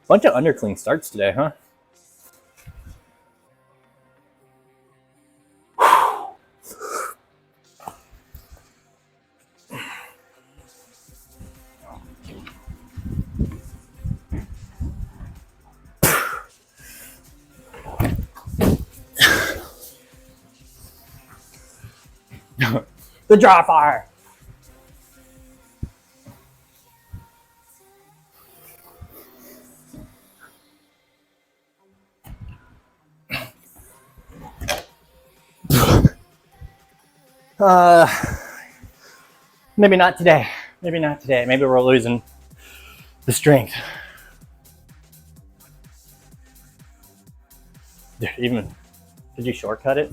A: Bunch of underclean starts today, huh? The dry fire. Maybe not today. Maybe not today. Maybe we're losing the strength. Even, did you shortcut it?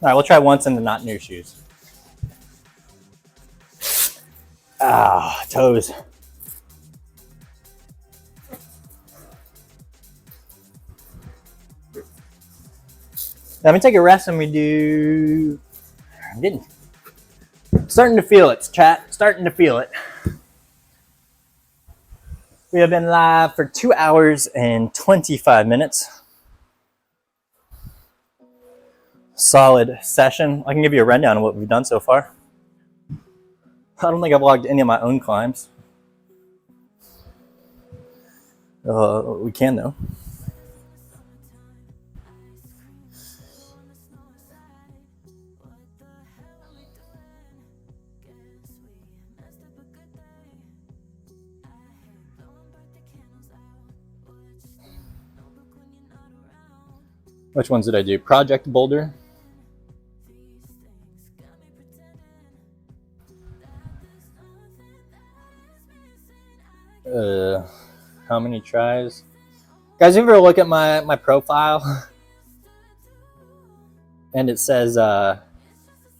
A: All right, we'll try once in the not new shoes. Ah, toes. Let me take a rest and we do. I'm starting to feel it, chat. Starting to feel it. We have been live for 2 hours and 25 minutes. Solid session. I can give you a rundown of what we've done so far. I don't think I've logged any of my own climbs. We can though. Which ones did I do? Project Boulder. How many tries? Guys, you ever look at my profile and it says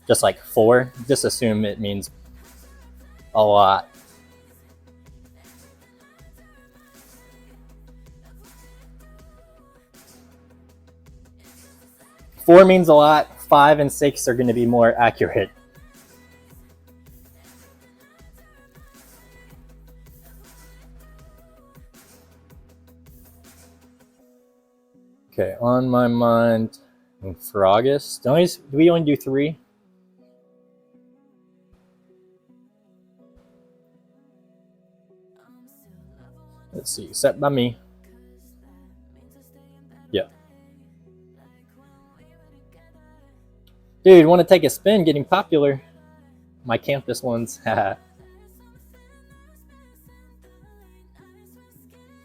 A: just like 4? Just assume it means a lot. Four means a lot. 5 and 6 are going to be more accurate. Okay, on my mind for August. Do we only do 3? Let's see, set by me. Yeah. Dude, want to take a spin? Getting popular. My campus ones.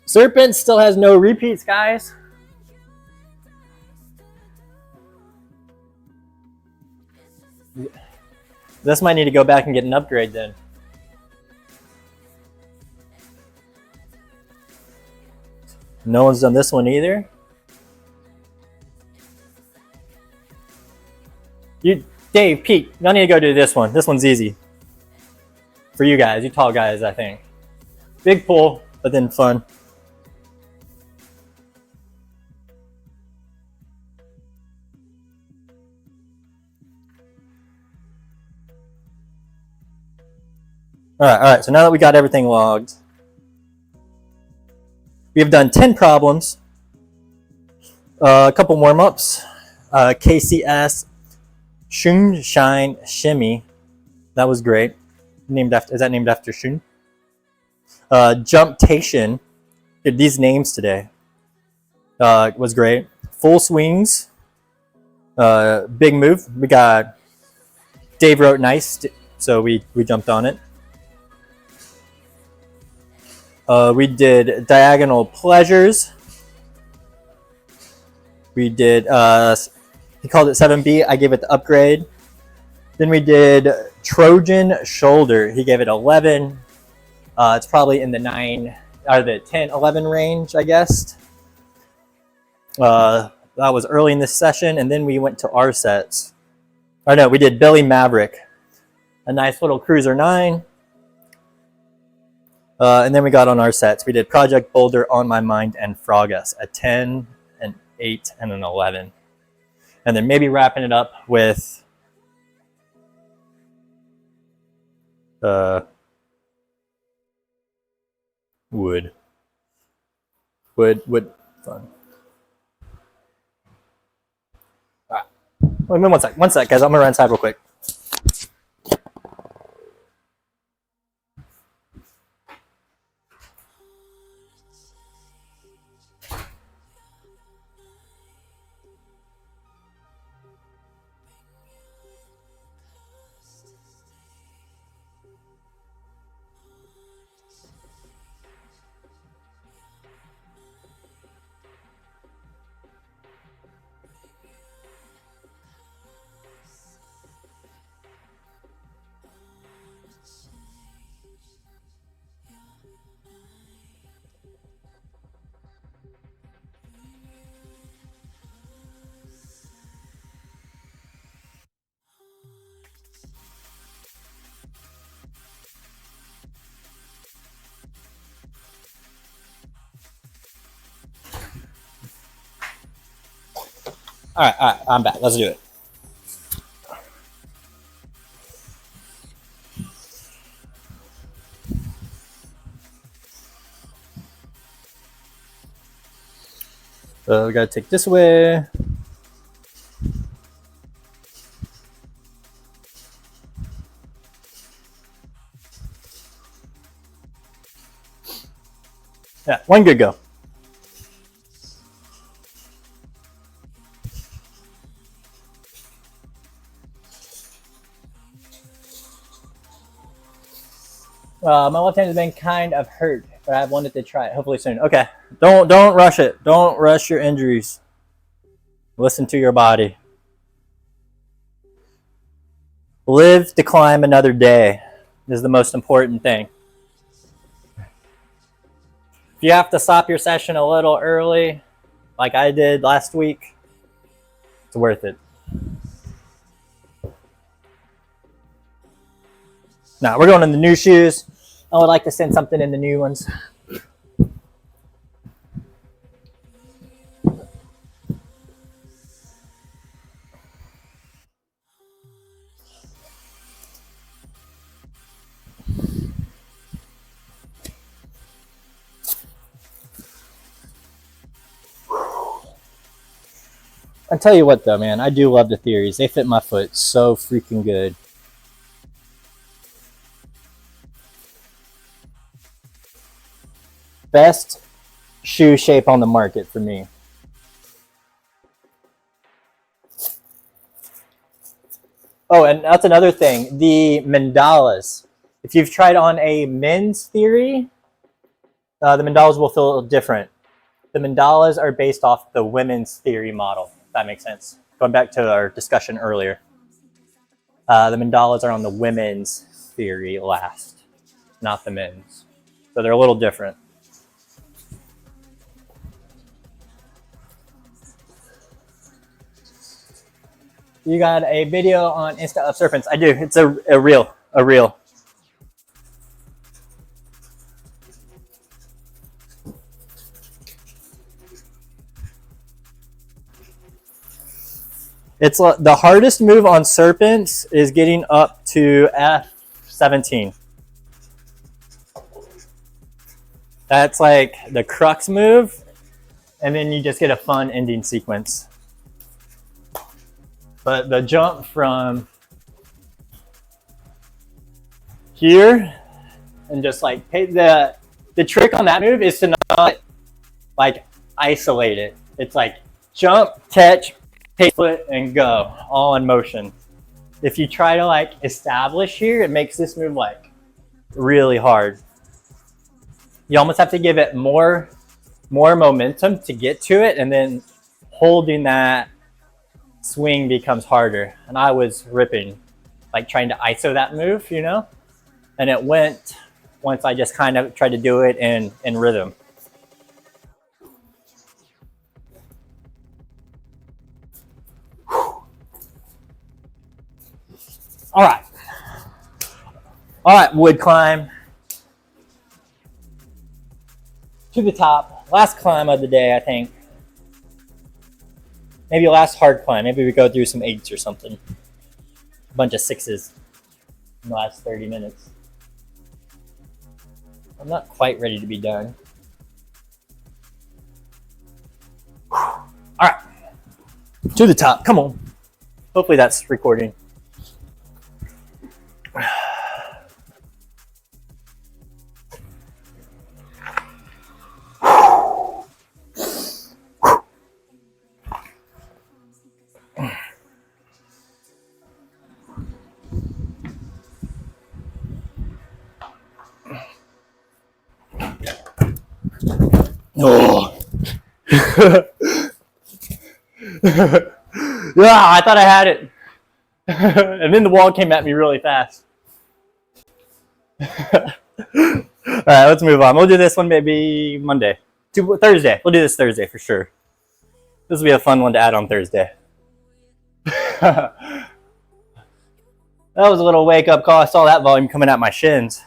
A: Serpent still has no repeats, guys. This might need to go back and get an upgrade then. No one's done this one either. Dave, Pete, y'all need to go do this one. This one's easy. For you guys, you tall guys, I think. Big pull, but then fun. All right, so now that we got everything logged, we have done 10 problems. A couple warm-ups. KCS Shun Shine Shimmy. That was great. Is that named after Shun? Jumptation. Did these names today. Was great. Full swings. Big move. We got Dave wrote nice, so we jumped on it. We did diagonal pleasures. We did, he called it 7B. I gave it the upgrade. Then we did Trojan shoulder. He gave it 11. It's probably in the 9 or the 10, 11 range, I guess. That was early in this session. And then we went to our sets. Oh no, we did Billy Maverick. A nice little cruiser 9. And then we got on our sets. We did Project Boulder, On My Mind, and Frogus. A 10, an 8, and an 11. And then maybe wrapping it up with wood. Fun. All right. Wait, one sec, guys. I'm gonna run inside real quick. All right, I'm back. Let's do it. So we gotta take this away. Yeah, one good go. My left hand has been kind of hurt, but I've wanted to try it. Hopefully soon. Okay, don't rush it. Don't rush your injuries. Listen to your body. Live to climb another day is the most important thing. If you have to stop your session a little early, like I did last week, it's worth it. Now we're going in the new shoes. I would like to send something in the new ones. I tell you what though, man, I do love the theories. They fit my foot so freaking good. Best shoe shape on the market for me. Oh, and that's another thing. The mandalas. If you've tried on a men's theory, the mandalas will feel different. The mandalas are based off the women's theory model, if that makes sense. Going back to our discussion earlier. The mandalas are on the women's theory last, not the men's. So they're a little different. You got a video on Insta of serpents. I do. It's a reel. It's the hardest move on serpents is getting up to F17. That's like the crux move. and then you just get a fun ending sequence. But the jump from here and just like the trick on that move is to not like isolate it. It's like jump, catch, take foot, and go, all in motion. If you try to like establish here, it makes this move like really hard. You almost have to give it more momentum to get to it, and then holding that swing becomes harder. And I was ripping, like trying to ISO that move, you know? And it went once I just kind of tried to do it in rhythm. All right, wood climb to the top. Last climb of the day, I think. Maybe last hard climb. Maybe we go through some 8s or something. A bunch of 6s in the last 30 minutes. I'm not quite ready to be done. All right, to the top. Come on. Hopefully that's recording. Oh. Yeah, I thought I had it. And then the wall came at me really fast. All right, let's move on. We'll do this one maybe Monday. Thursday. We'll do this Thursday for sure. This will be a fun one to add on Thursday. That was a little wake-up call. I saw that volume coming at my shins.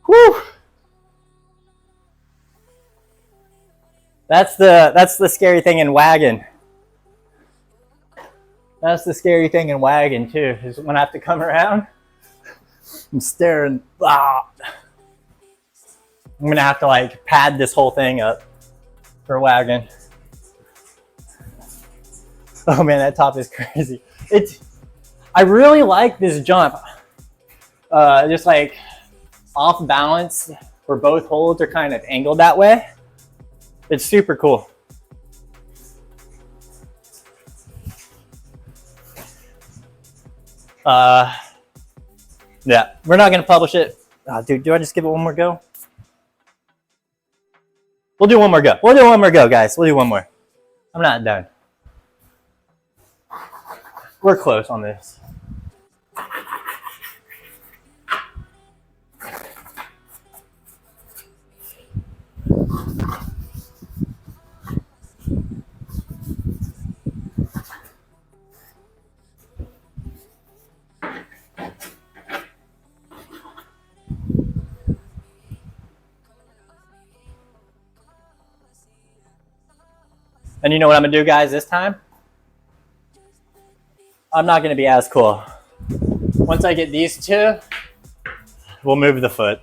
A: Whew. That's the scary thing in wagon. That's the scary thing in wagon too, is when I have to come around, I'm staring. Ah. I'm gonna have to like pad this whole thing up for wagon. Oh man, that top is crazy. I really like this jump. Just like off balance, where both holds are kind of angled that way. It's super cool. Yeah, we're not gonna publish it. Dude, do I just give it one more go? We'll do one more go. We'll do one more go, guys. We'll do one more. I'm not done. We're close on this. And you know what I'm gonna do, guys, this time? I'm not gonna be as cool. Once I get these two, we'll move the foot.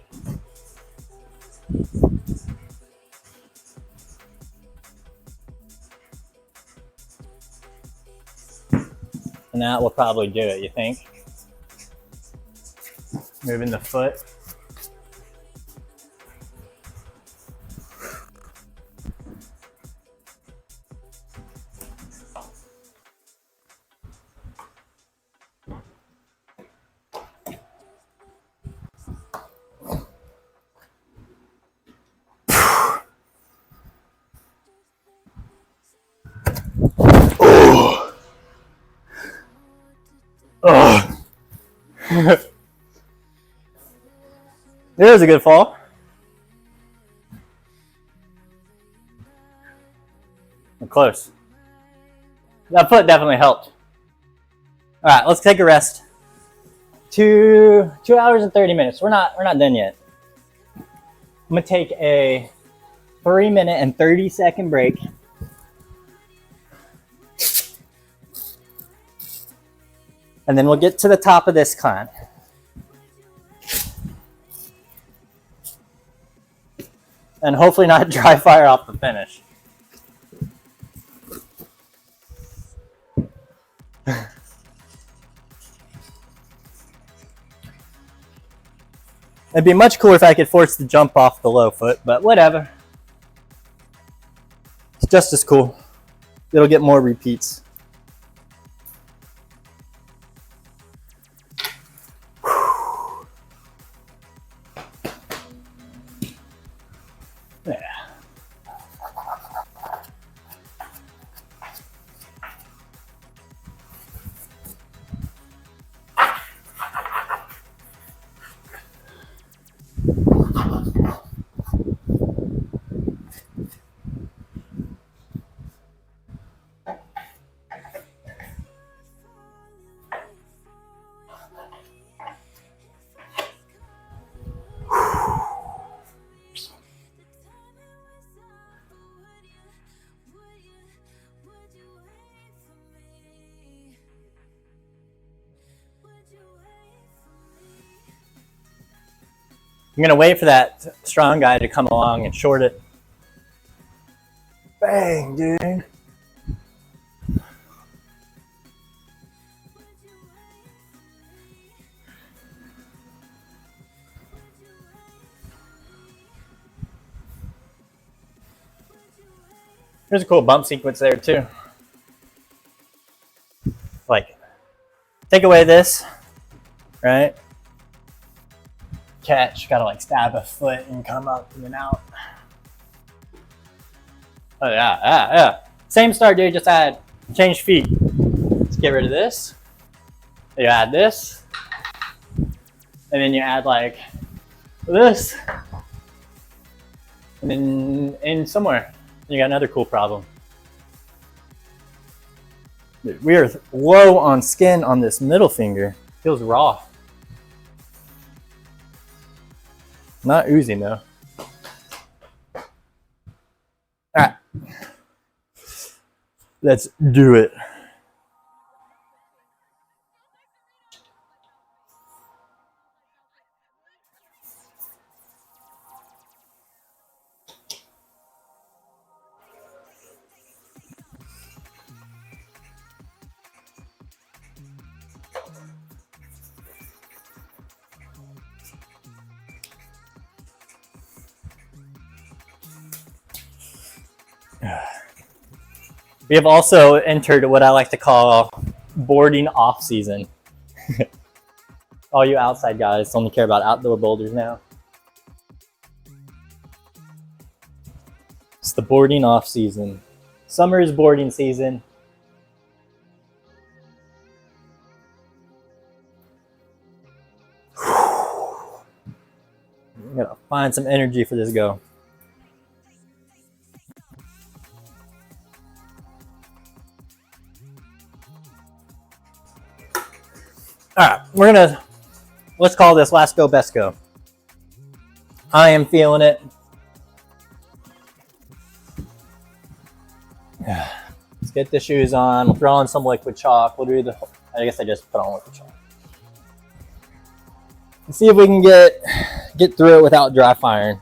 A: And that will probably do it, you think? Moving the foot. Oh. There's a good fall. I'm close. That foot definitely helped. All right, let's take a rest. 2 hours and 30 minutes. We're not done yet. I'm gonna take a 3-minute and 30-second break. And then we'll get to the top of this climb. and hopefully not dry fire off the finish. It'd be much cooler if I could force the jump off the low foot, but whatever. It's just as cool. It'll get more repeats. Yeah. I'm gonna wait for that strong guy to come along and short it. Bang, dude. There's a cool bump sequence there too. Like, take away this, right? Catch, gotta like stab a foot and come up and then out. Oh yeah. Same start, dude, just add, change feet. Let's get rid of this. You add this. And then you add like this. And then in somewhere, you got another cool problem. Dude, we are low on skin on this middle finger. Feels raw. Not oozing though. All right, let's do it. We have also entered what I like to call boarding off season. All you outside guys only care about outdoor boulders now. It's the boarding off season. Summer is boarding season. We gotta find some energy for this go. All right, let's call this last go, best go. I am feeling it. Let's get the shoes on. We'll throw on some liquid chalk. We'll do I guess I just put on liquid chalk. Let's see if we can get through it without dry firing.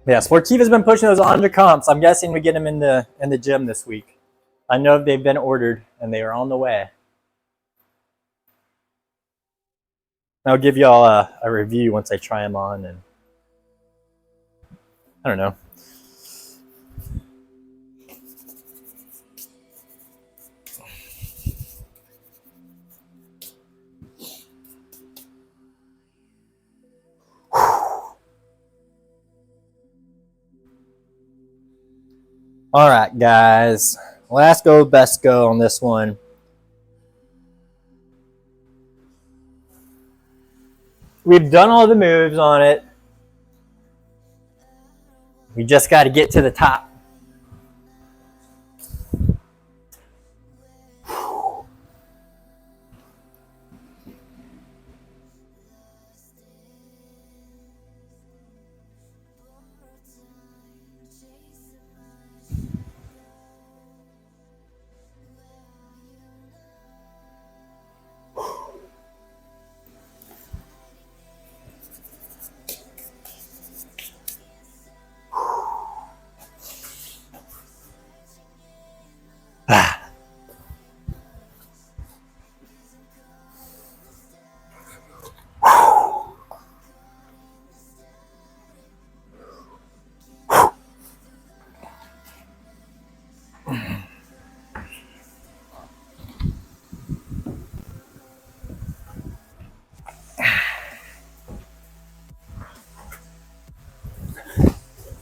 A: Yeah, Sportiva's been pushing those 100 comps. I'm guessing we get them in the gym this week. I know they've been ordered and they are on the way. I'll give y'all a review once I try them on, and I don't know. All right, guys. Last go, best go on this one. We've done all the moves on it. We just got to get to the top.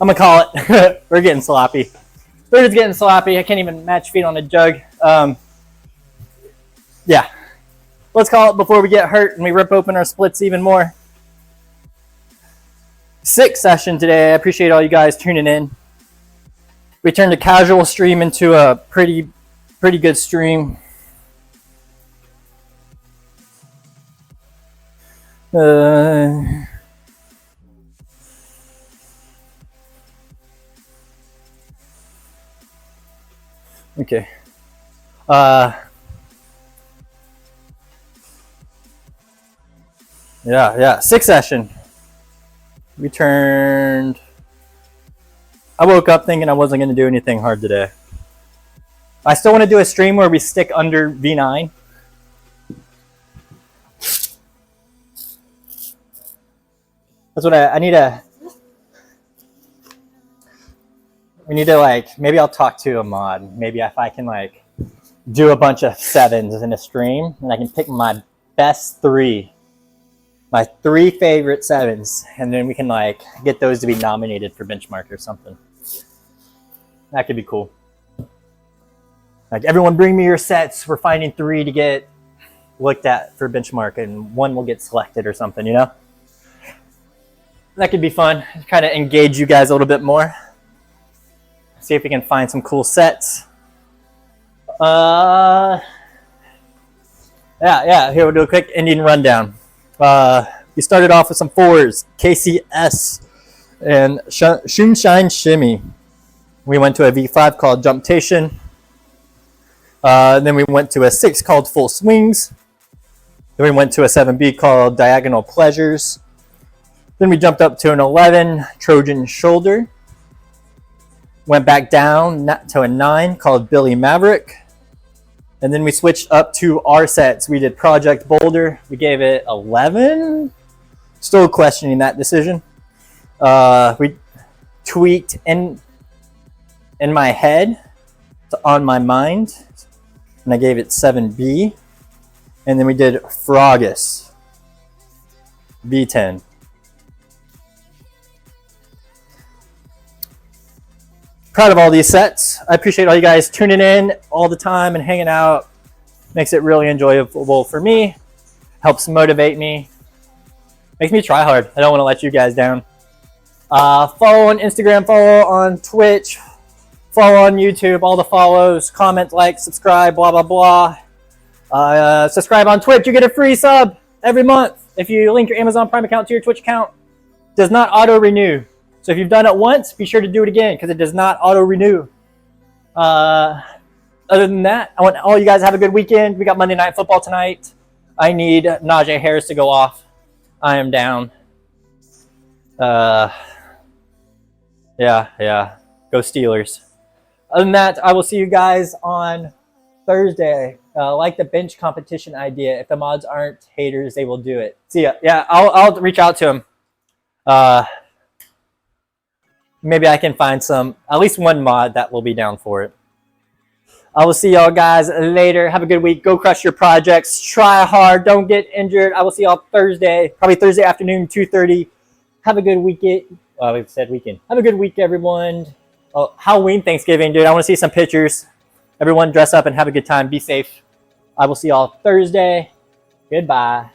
A: I'm gonna call it. We're getting sloppy. We're just getting sloppy. I can't even match feet on a jug. Yeah. Let's call it before we get hurt and we rip open our splits even more. 6th session today. I appreciate all you guys tuning in. We turned a casual stream into a pretty good stream. Okay. Yeah. 6th session. We turned. I woke up thinking I wasn't going to do anything hard today. I still want to do a stream where we stick under V9. That's what I need to. We need to like, maybe I'll talk to a mod. Maybe if I can like do a bunch of 7s in a stream and I can pick my best 3. My 3 favorite 7s, and then we can like get those to be nominated for benchmark or something. That could be cool. Like, everyone bring me your sets. We're finding 3 to get looked at for benchmark, and 1 will get selected or something, you know? That could be fun. Kind of engage you guys a little bit more. See if we can find some cool sets. Yeah. Here, we'll do a quick Indian rundown. We started off with some 4s, KCS and Shunshine Shimmy. We went to a V5 called Jumptation. Then we went to a 6 called Full Swings. Then we went to a 7B called Diagonal Pleasures. Then we jumped up to an 11 Trojan Shoulder. Went back down to a 9 called Billy Maverick. And then we switched up to our sets. We did Project Boulder. We gave it 11. Still questioning that decision. We tweaked in my head to on my mind. And I gave it 7B. And then we did Frogus. B10. Proud of all these sets. I appreciate all you guys tuning in all the time and hanging out. Makes it really enjoyable for me. Helps motivate me. Makes me try hard. I don't want to let you guys down. Follow on Instagram, follow on Twitch, follow on YouTube, all the follows, comment, like, subscribe, blah, blah, blah. Subscribe on Twitch. You get a free sub every month if you link your Amazon Prime account to your Twitch account. Does not auto-renew. So if you've done it once, be sure to do it again because it does not auto-renew. Other than that, I want all you guys to have a good weekend. We got Monday Night Football tonight. I need Najee Harris to go off. I am down. Yeah. Go Steelers. Other than that, I will see you guys on Thursday. Like the bench competition idea. If the mods aren't haters, they will do it. See ya. Yeah, I'll reach out to them. Maybe I can find at least one mod that will be down for it. I will see y'all guys later. Have a good week. Go crush your projects. Try hard. Don't get injured. I will see y'all Thursday, probably Thursday afternoon, 2:30. Have a good weekend. We said weekend. Have a good week, everyone. Oh, Halloween, Thanksgiving, dude. I want to see some pictures. Everyone dress up and have a good time. Be safe. I will see y'all Thursday. Goodbye.